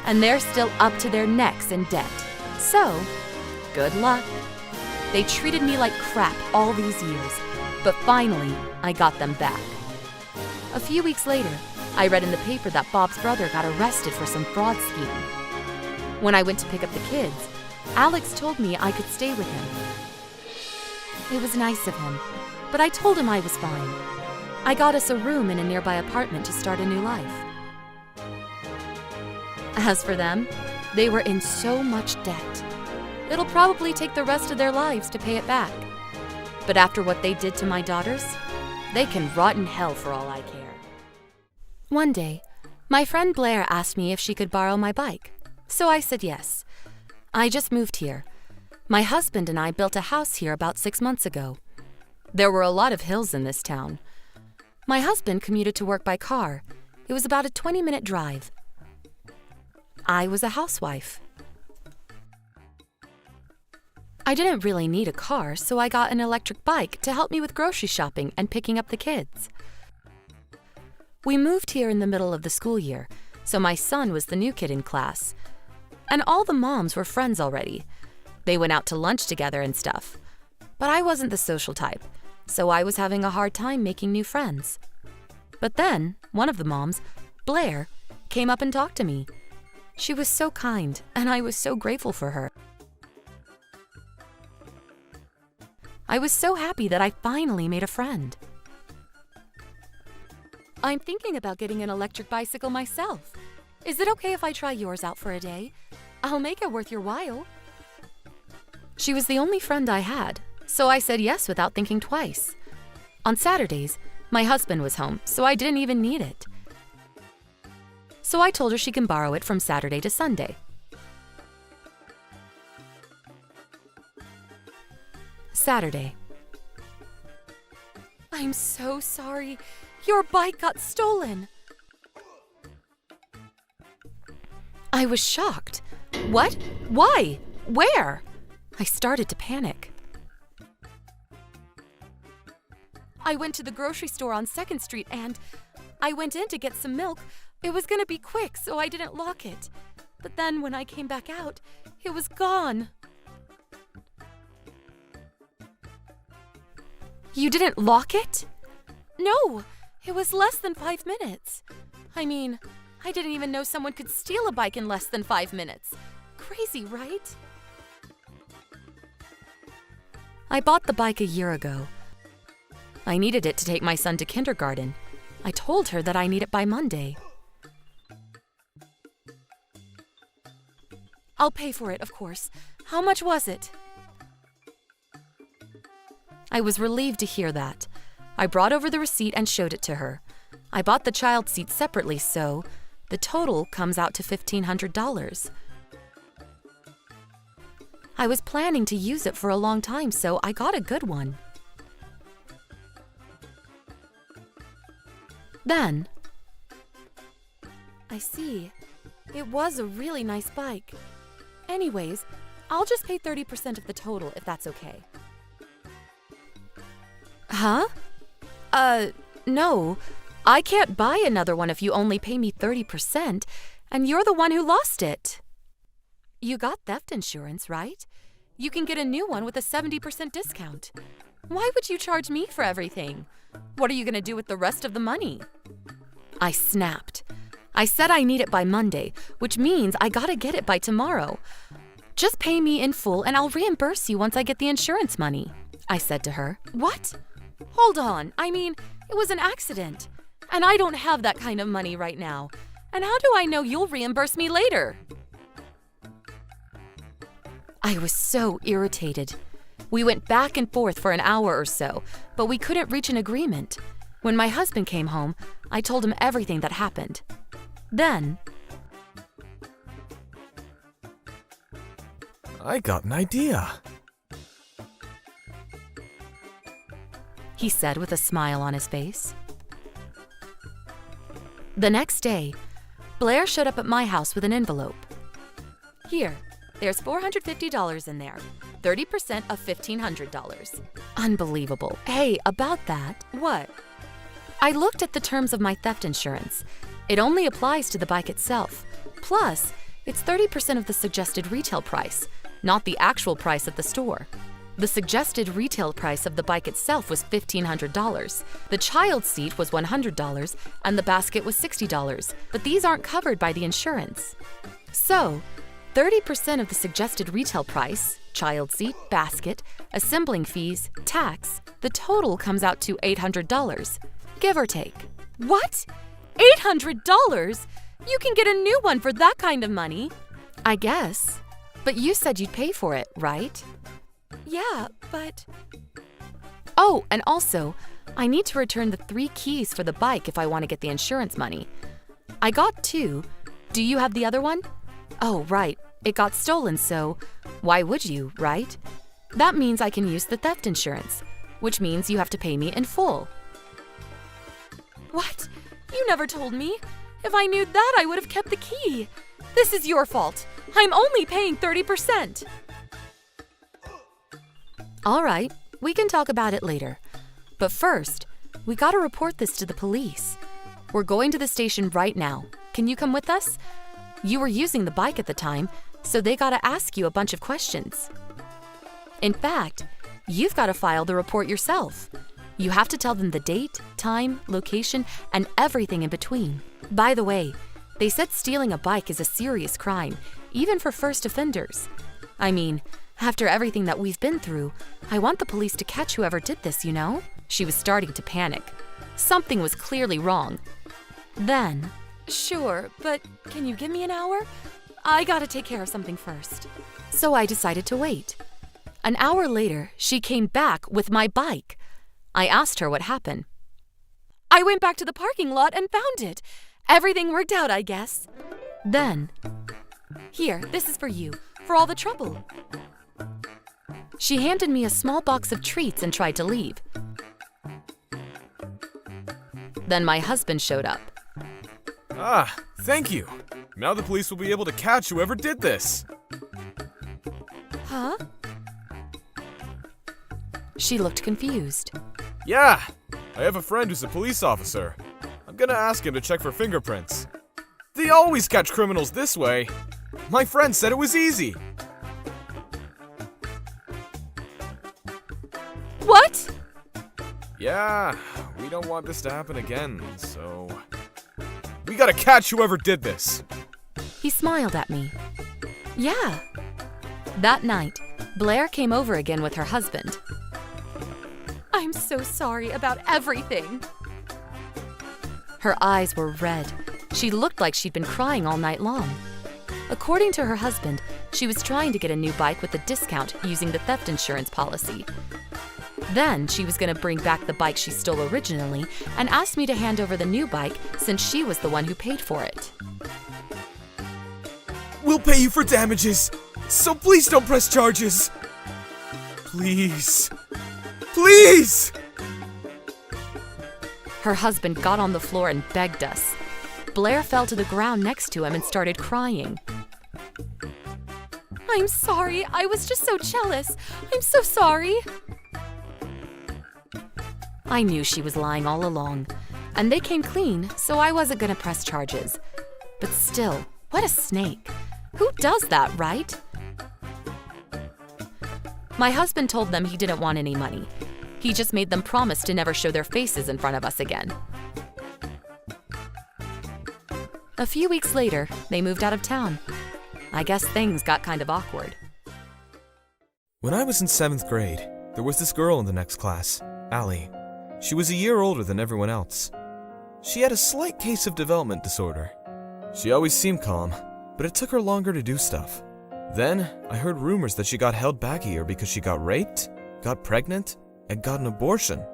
And they're still up to their necks in debt. So, good luck. They treated me like crap all these years, but finally, I got them back. A few weeks later, I read in the paper that Bob's brother got arrested for some fraud scheme. When I went to pick up the kids, Alex told me I could stay with him. It was nice of him, but I told him I was fine. I got us a room in a nearby apartment to start a new life. As for them, they were in so much debt. It'll probably take the rest of their lives to pay it back. But after what they did to my daughters, they can rot in hell for all I care. One day, my friend Blair asked me if she could borrow my bike, so I said yes. I just moved here. My husband and I built a house here about 6 months ago. There were a lot of hills in this town. My husband commuted to work by car. It was about a 20-minute drive. I was a housewife. I didn't really need a car, so I got an electric bike to help me with grocery shopping and picking up the kids. We moved here in the middle of the school year, so my son was the new kid in class. And all the moms were friends already. They went out to lunch together and stuff. But I wasn't the social type, so I was having a hard time making new friends. But then, one of the moms, Blair, came up and talked to me. She was so kind, and I was so grateful for her. I was so happy that I finally made a friend. I'm thinking about getting an electric bicycle myself. Is it okay if I try yours out for a day? I'll make it worth your while. She was the only friend I had, so I said yes without thinking twice. On Saturdays, my husband was home, so I didn't even need it. So I told her she can borrow it from Saturday to Sunday. Saturday. I'm so sorry. Your bike got stolen. I was shocked. What? Why? Where? I started to panic. I went to the grocery store on 2nd Street and I went in to get some milk. It was gonna be quick, so I didn't lock it. But then when I came back out, it was gone. You didn't lock it? No, it was less than 5 minutes. I mean, I didn't even know someone could steal a bike in less than 5 minutes. Crazy, right? I bought the bike a year ago. I needed it to take my son to kindergarten. I told her that I need it by Monday. I'll pay for it, of course. How much was it? I was relieved to hear that. I brought over the receipt and showed it to her. I bought the child seat separately, so the total comes out to $1,500. I was planning to use it for a long time, so I got a good one. Then, I see. It was a really nice bike. Anyways, I'll just pay 30% of the total if that's okay. Huh? No. I can't buy another one if you only pay me 30%, and you're the one who lost it. You got theft insurance, right? You can get a new one with a 70% discount. Why would you charge me for everything? What are you going to do with the rest of the money? I snapped. I said I need it by Monday, which means I gotta get it by tomorrow. Just pay me in full and I'll reimburse you once I get the insurance money, I said to her. What? Hold on. I mean, it was an accident. And I don't have that kind of money right now. And how do I know you'll reimburse me later? I was so irritated. We went back and forth for an hour or so, but we couldn't reach an agreement. When my husband came home, I told him everything that happened. Then, I got an idea. he said with a smile on his face. The next day, Blair showed up at my house with an envelope. Here, there's $450 in there. 30% of $1,500. Unbelievable. Hey, about that, what? I looked at the terms of my theft insurance. It only applies to the bike itself. Plus, it's 30% of the suggested retail price, not the actual price at the store. The suggested retail price of the bike itself was $1,500. The child seat was $100, and the basket was $60, but these aren't covered by the insurance. So, 30% of the suggested retail price, child seat, basket, assembling fees, tax, the total comes out to $800, give or take. What? $800? You can get a new one for that kind of money. I guess. But you said you'd pay for it, right? Yeah, but... Oh, and also, I need to return the 3 keys for the bike if I want to get the insurance money. I got 2. Do you have the other one? Oh, right. It got stolen, so why would you, right? That means I can use the theft insurance, which means you have to pay me in full. What? You never told me. If I knew that, I would have kept the key. This is your fault. I'm only paying 30%. All right, we can talk about it later. But first, we gotta report this to the police. We're going to the station right now. Can you come with us? You were using the bike at the time, so they gotta ask you a bunch of questions. In fact, you've gotta file the report yourself. You have to tell them the date, time, location, and everything in between. By the way, they said stealing a bike is a serious crime, even for first offenders. I mean, after everything that we've been through, I want the police to catch whoever did this, you know? She was starting to panic. Something was clearly wrong. Then, sure, but can you give me an hour? I gotta take care of something first. So I decided to wait. An hour later, she came back with my bike. I asked her what happened. I went back to the parking lot and found it. Everything worked out, I guess. Then, here, this is for you, for all the trouble. She handed me a small box of treats and tried to leave. Then my husband showed up. Ah, thank you. Now the police will be able to catch whoever did this. Huh? She looked confused. Yeah, I have a friend who's a police officer. I'm gonna ask him to check for fingerprints. They always catch criminals this way. My friend said it was easy. What? Yeah, we don't want this to happen again, so... we gotta catch whoever did this. He smiled at me. Yeah. That night, Blair came over again with her husband. I'm so sorry about everything. Her eyes were red. She looked like she'd been crying all night long. According to her husband, she was trying to get a new bike with a discount using the theft insurance policy. Then she was going to bring back the bike she stole originally and asked me to hand over the new bike since she was the one who paid for it. We'll pay you for damages, so please don't press charges. Please. Please! Her husband got on the floor and begged us. Blair fell to the ground next to him and started crying. I'm sorry, I was just so jealous. I'm so sorry. I knew she was lying all along, and they came clean, so I wasn't gonna press charges. But still, what a snake. Who does that, right? My husband told them he didn't want any money. He just made them promise to never show their faces in front of us again. A few weeks later, they moved out of town. I guess things got kind of awkward. When I was in 7th grade, there was this girl in the next class, Allie. She was a year older than everyone else. She had a slight case of development disorder. She always seemed calm, but it took her longer to do stuff. Then, I heard rumors that she got held back a year because she got raped, got pregnant, and got an abortion.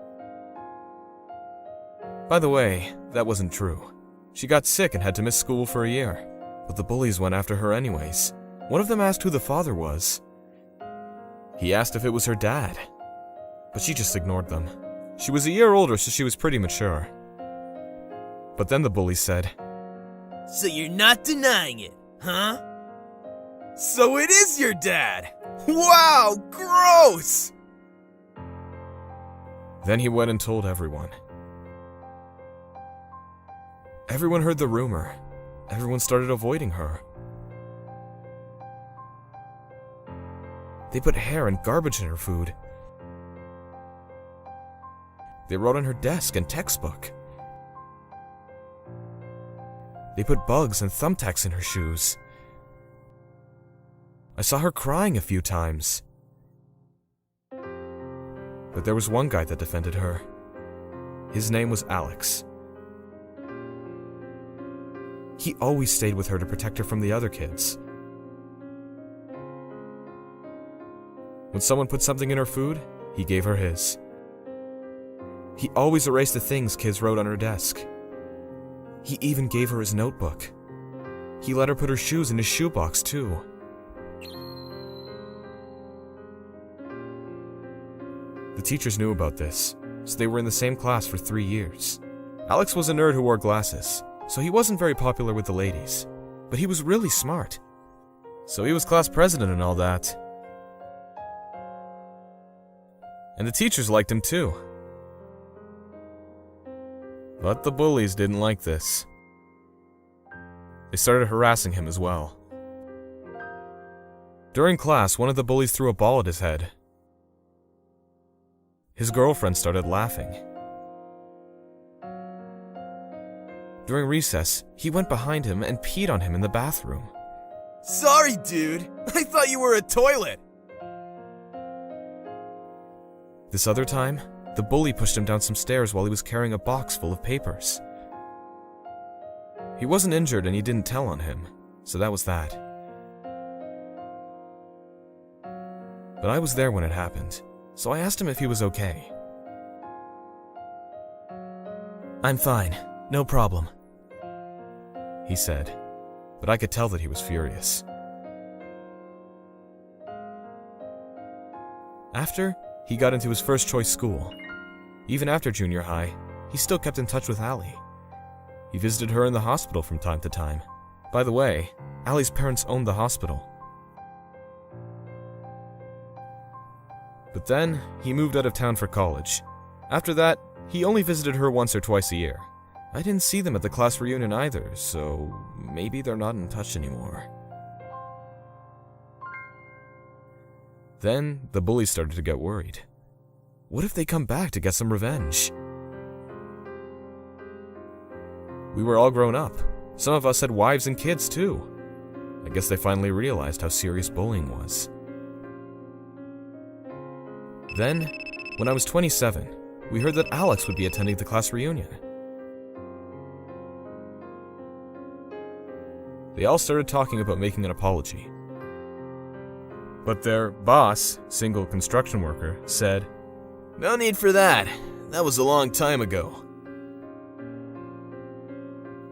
By the way, that wasn't true. She got sick and had to miss school for a year, but the bullies went after her anyways. One of them asked who the father was. He asked if it was her dad, but she just ignored them. She was a year older, so she was pretty mature. But then the bully said, So you're not denying it, huh? "So it is your dad! Wow, gross!" Then he went and told everyone. Everyone heard the rumor. Everyone started avoiding her. They put hair and garbage in her food. They wrote on her desk and textbook. They put bugs and thumbtacks in her shoes. I saw her crying a few times. But there was one guy that defended her. His name was Alex. He always stayed with her to protect her from the other kids. When someone put something in her food, he gave her his. He always erased the things kids wrote on her desk. He even gave her his notebook. He let her put her shoes in his shoebox, too. The teachers knew about this, so they were in the same class for 3 years. Alex was a nerd who wore glasses, so he wasn't very popular with the ladies, but he was really smart. So he was class president and all that. And the teachers liked him too. But the bullies didn't like this. They started harassing him as well. During class, one of the bullies threw a ball at his head. His girlfriend started laughing. During recess, he went behind him and peed on him in the bathroom. Sorry, dude. I thought you were a toilet. This other time, the bully pushed him down some stairs while he was carrying a box full of papers. He wasn't injured and he didn't tell on him, so that was that. But I was there when it happened, so I asked him if he was okay. "I'm fine, no problem," he said, but I could tell that he was furious. After, he got into his first choice school. Even after junior high, he still kept in touch with Allie. He visited her in the hospital from time to time. By the way, Allie's parents owned the hospital. But then, he moved out of town for college. After that, he only visited her once or twice a year. I didn't see them at the class reunion either, so maybe they're not in touch anymore. Then, the bullies started to get worried. What if they come back to get some revenge? We were all grown up. Some of us had wives and kids too. I guess they finally realized how serious bullying was. Then, when I was 27, we heard that Alex would be attending the class reunion. They all started talking about making an apology. But their boss, single construction worker, said, No need for that. That was a long time ago.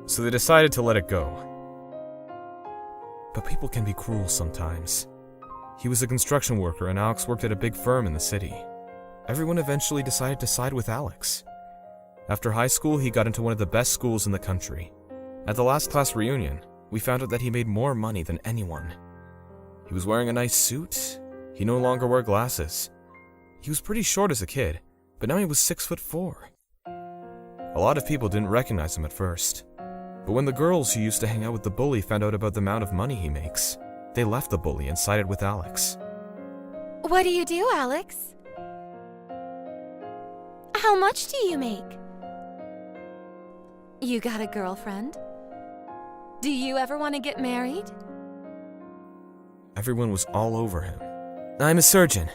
so they decided to let it go. But people can be cruel sometimes. He was a construction worker and Alex worked at a big firm in the city. Everyone eventually decided to side with Alex. After high school, he got into one of the best schools in the country. At the last class reunion, we found out that he made more money than anyone. He was wearing a nice suit. He no longer wore glasses. He was pretty short as a kid, but now he was 6'4". A lot of people didn't recognize him at first. But when the girls who used to hang out with the bully found out about the amount of money he makes, they left the bully and sided with Alex. What do you do, Alex? How much do you make? You got a girlfriend? Do you ever want to get married? Everyone was all over him. I'm a surgeon.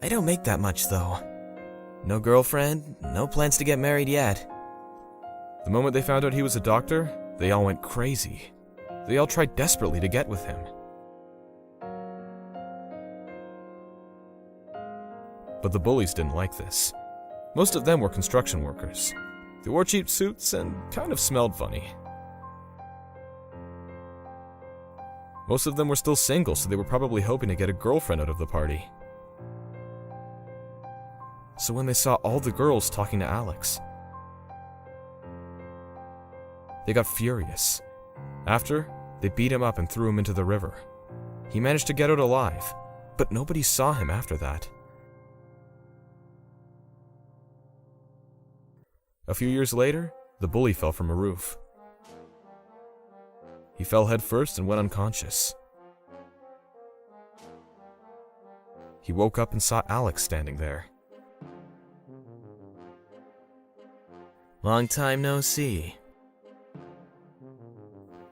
I don't make that much, though. No girlfriend, no plans to get married yet. The moment they found out he was a doctor, they all went crazy. They all tried desperately to get with him. But the bullies didn't like this. Most of them were construction workers. They wore cheap suits and kind of smelled funny. Most of them were still single, so they were probably hoping to get a girlfriend out of the party. So when they saw all the girls talking to Alex, they got furious. After, they beat him up and threw him into the river. He managed to get out alive, but nobody saw him after that. A few years later, the bully fell from a roof. He fell headfirst and went unconscious. He woke up and saw Alex standing there. Long time no see,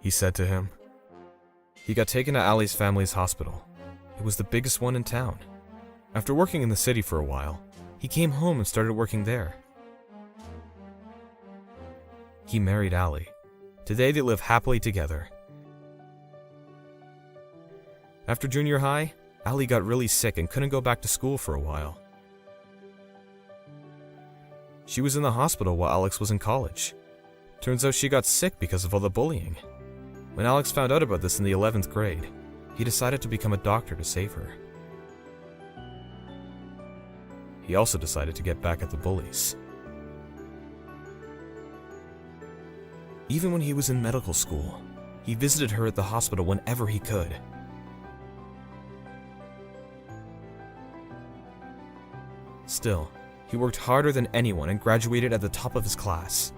He said to him. He got taken to Ali's family's hospital. It was the biggest one in town. After working in the city for a while, he came home and started working there. He married Ali. Today they live happily together. After junior high, Ali got really sick and couldn't go back to school for a while. She was in the hospital while Alex was in college. Turns out she got sick because of all the bullying. When Alex found out about this in the 11th grade, he decided to become a doctor to save her. He also decided to get back at the bullies. Even when he was in medical school, he visited her at the hospital whenever he could. Still, he worked harder than anyone and graduated at the top of his class.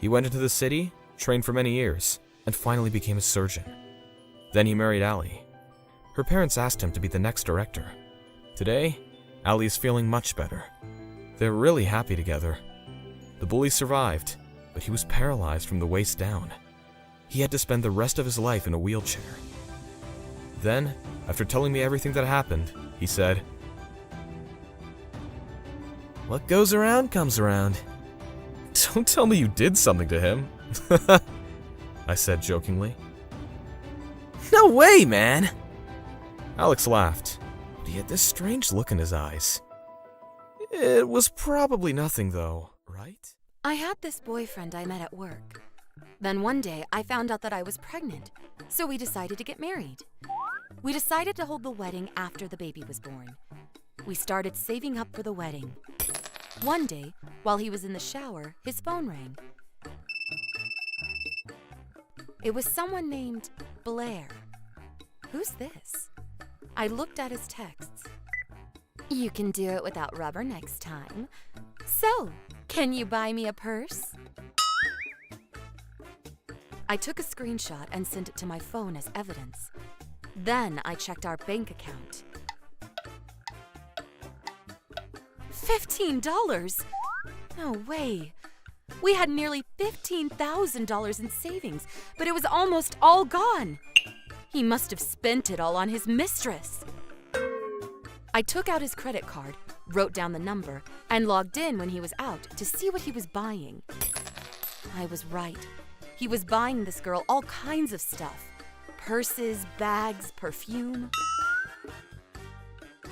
He went into the city, trained for many years, and finally became a surgeon. Then he married Ali. Her parents asked him to be the next director. Today, Ali is feeling much better. They're really happy together. The bully survived, but he was paralyzed from the waist down. He had to spend the rest of his life in a wheelchair. Then, after telling me everything that happened, he said, what goes around comes around. "Don't tell me you did something to him," I said jokingly. No way, man! Alex laughed, but he had this strange look in his eyes. It was probably nothing, though, right? I had this boyfriend I met at work. Then one day, I found out that I was pregnant, so we decided to get married. We decided to hold the wedding after the baby was born. We started saving up for the wedding. One day, while he was in the shower, his phone rang. It was someone named Blair. Who's this? I looked at his texts. You can do it without rubber next time. So, can you buy me a purse? I took a screenshot and sent it to my phone as evidence. Then I checked our bank account. $15? No way. We had nearly $15,000 in savings, but it was almost all gone. He must have spent it all on his mistress. I took out his credit card, wrote down the number, and logged in when he was out to see what he was buying. I was right. He was buying this girl all kinds of stuff. Purses, bags, perfume.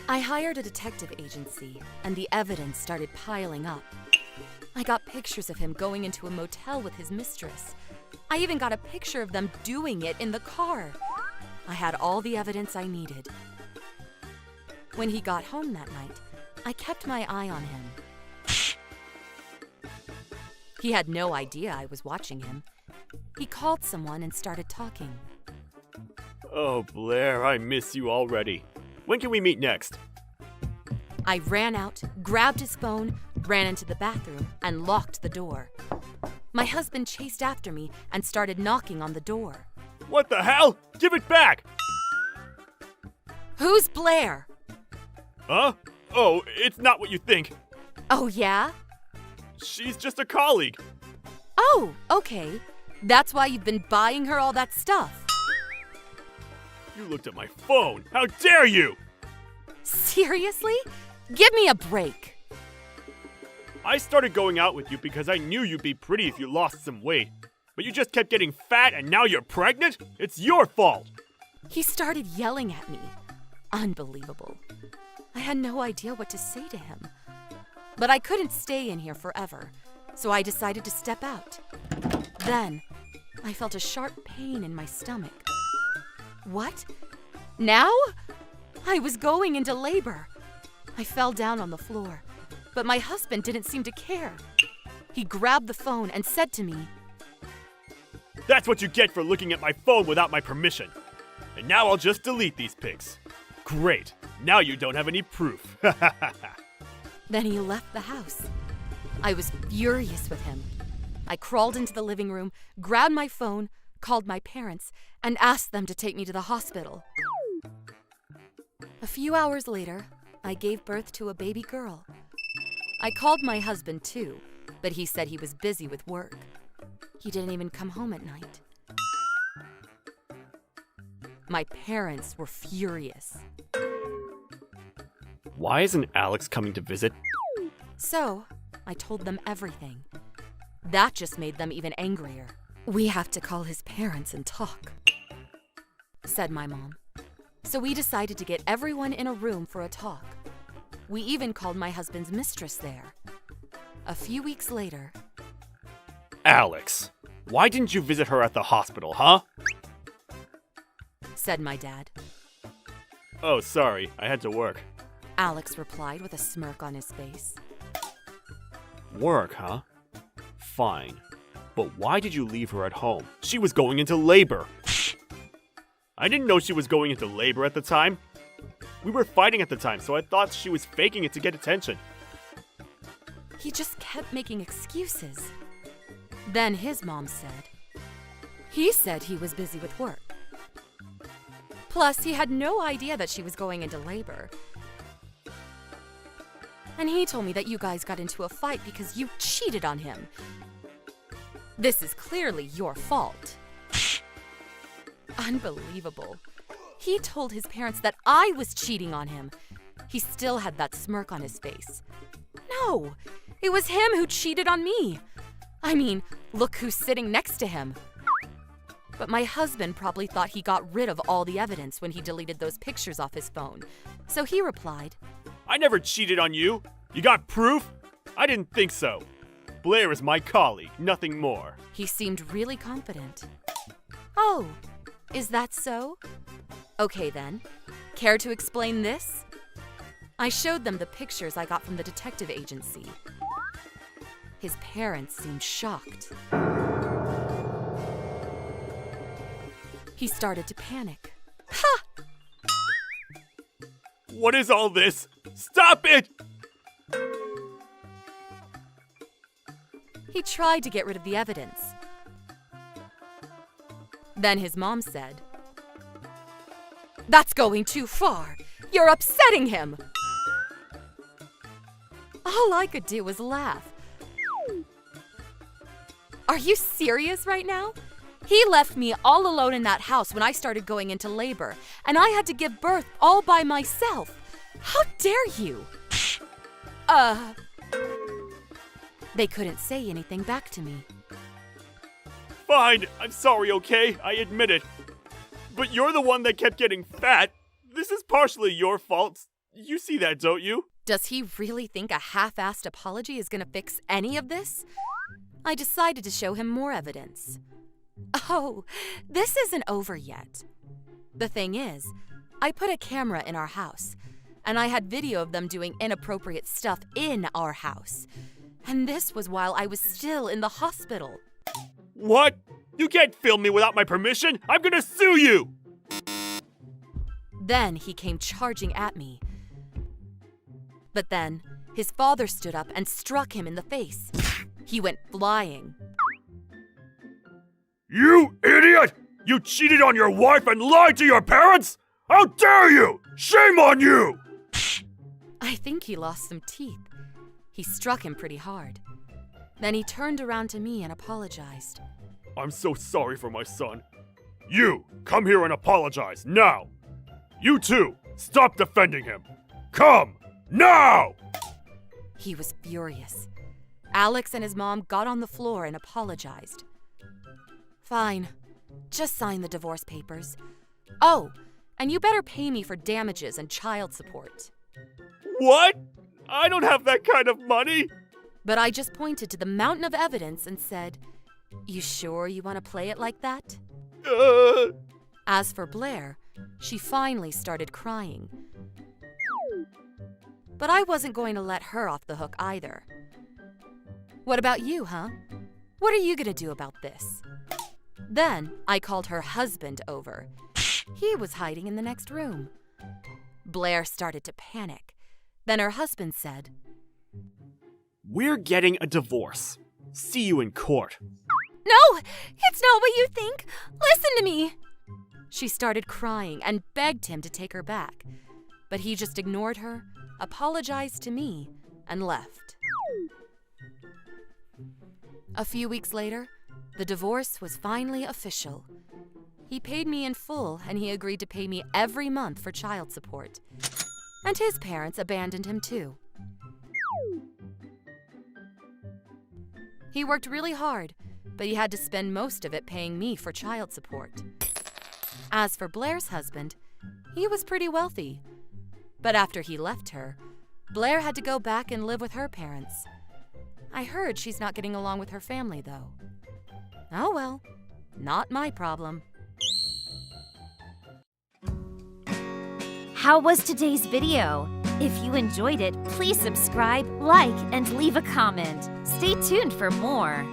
I hired a detective agency, and the evidence started piling up. I got pictures of him going into a motel with his mistress. I even got a picture of them doing it in the car. I had all the evidence I needed. When he got home that night, I kept my eye on him. He had no idea I was watching him. He called someone and started talking. Oh, Blair, I miss you already. When can we meet next? I ran out, grabbed his phone, ran into the bathroom, and locked the door. My husband chased after me and started knocking on the door. What the hell? Give it back! Who's Blair? Huh? Oh, it's not what you think. Oh, yeah? She's just a colleague. Oh, okay. That's why you've been buying her all that stuff. You looked at my phone. How dare you! Seriously? Give me a break. I started going out with you because I knew you'd be pretty if you lost some weight. But you just kept getting fat and now you're pregnant? It's your fault! He started yelling at me. Unbelievable. I had no idea what to say to him. But I couldn't stay in here forever, so I decided to step out. Then, I felt a sharp pain in my stomach. What? Now? I was going into labor. I fell down on the floor, but my husband didn't seem to care. He grabbed the phone and said to me, That's what you get for looking at my phone without my permission. And now I'll just delete these pics. Great. Now you don't have any proof. Then he left the house. I was furious with him. I crawled into the living room, grabbed my phone, called my parents, and asked them to take me to the hospital. A few hours later, I gave birth to a baby girl. I called my husband too, but he said he was busy with work. He didn't even come home at night. My parents were furious. Why isn't Alex coming to visit? So, I told them everything. That just made them even angrier. We have to call his parents and talk, said my mom. So we decided to get everyone in a room for a talk. We even called my husband's mistress there. A few weeks later, Alex, why didn't you visit her at the hospital, huh? said my dad. Oh, sorry, I had to work. Alex replied with a smirk on his face. Work, huh? Fine. But why did you leave her at home? She was going into labor. I didn't know she was going into labor at the time. We were fighting at the time, so I thought she was faking it to get attention. He just kept making excuses. Then his mom said, he said he was busy with work. Plus, he had no idea that she was going into labor. And he told me that you guys got into a fight because you cheated on him. This is clearly your fault. Unbelievable. He told his parents that I was cheating on him. He still had that smirk on his face. No, it was him who cheated on me. I mean, look who's sitting next to him. But my husband probably thought he got rid of all the evidence when he deleted those pictures off his phone. So he replied, I never cheated on you. You got proof? I didn't think so. Blair is my colleague, nothing more. He seemed really confident. Oh, is that so? Okay then. Care to explain this? I showed them the pictures I got from the detective agency. His parents seemed shocked. He started to panic. Ha! What is all this? Stop it! He tried to get rid of the evidence. Then his mom said, That's going too far. You're upsetting him. All I could do was laugh. Are you serious right now? He left me all alone in that house when I started going into labor, and I had to give birth all by myself. How dare you? They couldn't say anything back to me. Fine, I'm sorry, okay? I admit it. But you're the one that kept getting fat. This is partially your fault. You see that, don't you? Does he really think a half-assed apology is gonna fix any of this? I decided to show him more evidence. Oh, this isn't over yet. The thing is, I put a camera in our house, and I had video of them doing inappropriate stuff in our house. And this was while I was still in the hospital. What? You can't film me without my permission! I'm gonna sue you! Then he came charging at me. But then, his father stood up and struck him in the face. He went flying. You idiot! You cheated on your wife and lied to your parents? How dare you! Shame on you! I think he lost some teeth. He struck him pretty hard. Then he turned around to me and apologized. I'm so sorry for my son. You, come here and apologize, now! You too, stop defending him! Come, now! He was furious. Alex and his mom got on the floor and apologized. Fine, just sign the divorce papers. Oh, and you better pay me for damages and child support. What? I don't have that kind of money! But I just pointed to the mountain of evidence and said, "You sure you want to play it like that?" As for Blair, she finally started crying. But I wasn't going to let her off the hook either. What about you, huh? What are you gonna do about this? Then I called her husband over. He was hiding in the next room. Blair started to panic. Then her husband said, We're getting a divorce. See you in court. "No, it's not what you think. Listen to me." She started crying and begged him to take her back. But he just ignored her, apologized to me, and left. A few weeks later, the divorce was finally official. He paid me in full, and he agreed to pay me every month for child support. And his parents abandoned him too. He worked really hard, but he had to spend most of it paying me for child support. As for Blair's husband, he was pretty wealthy. But after he left her, Blair had to go back and live with her parents. I heard she's not getting along with her family, though. Oh well, not my problem. How was today's video? If you enjoyed it, please subscribe, like, and leave a comment. Stay tuned for more.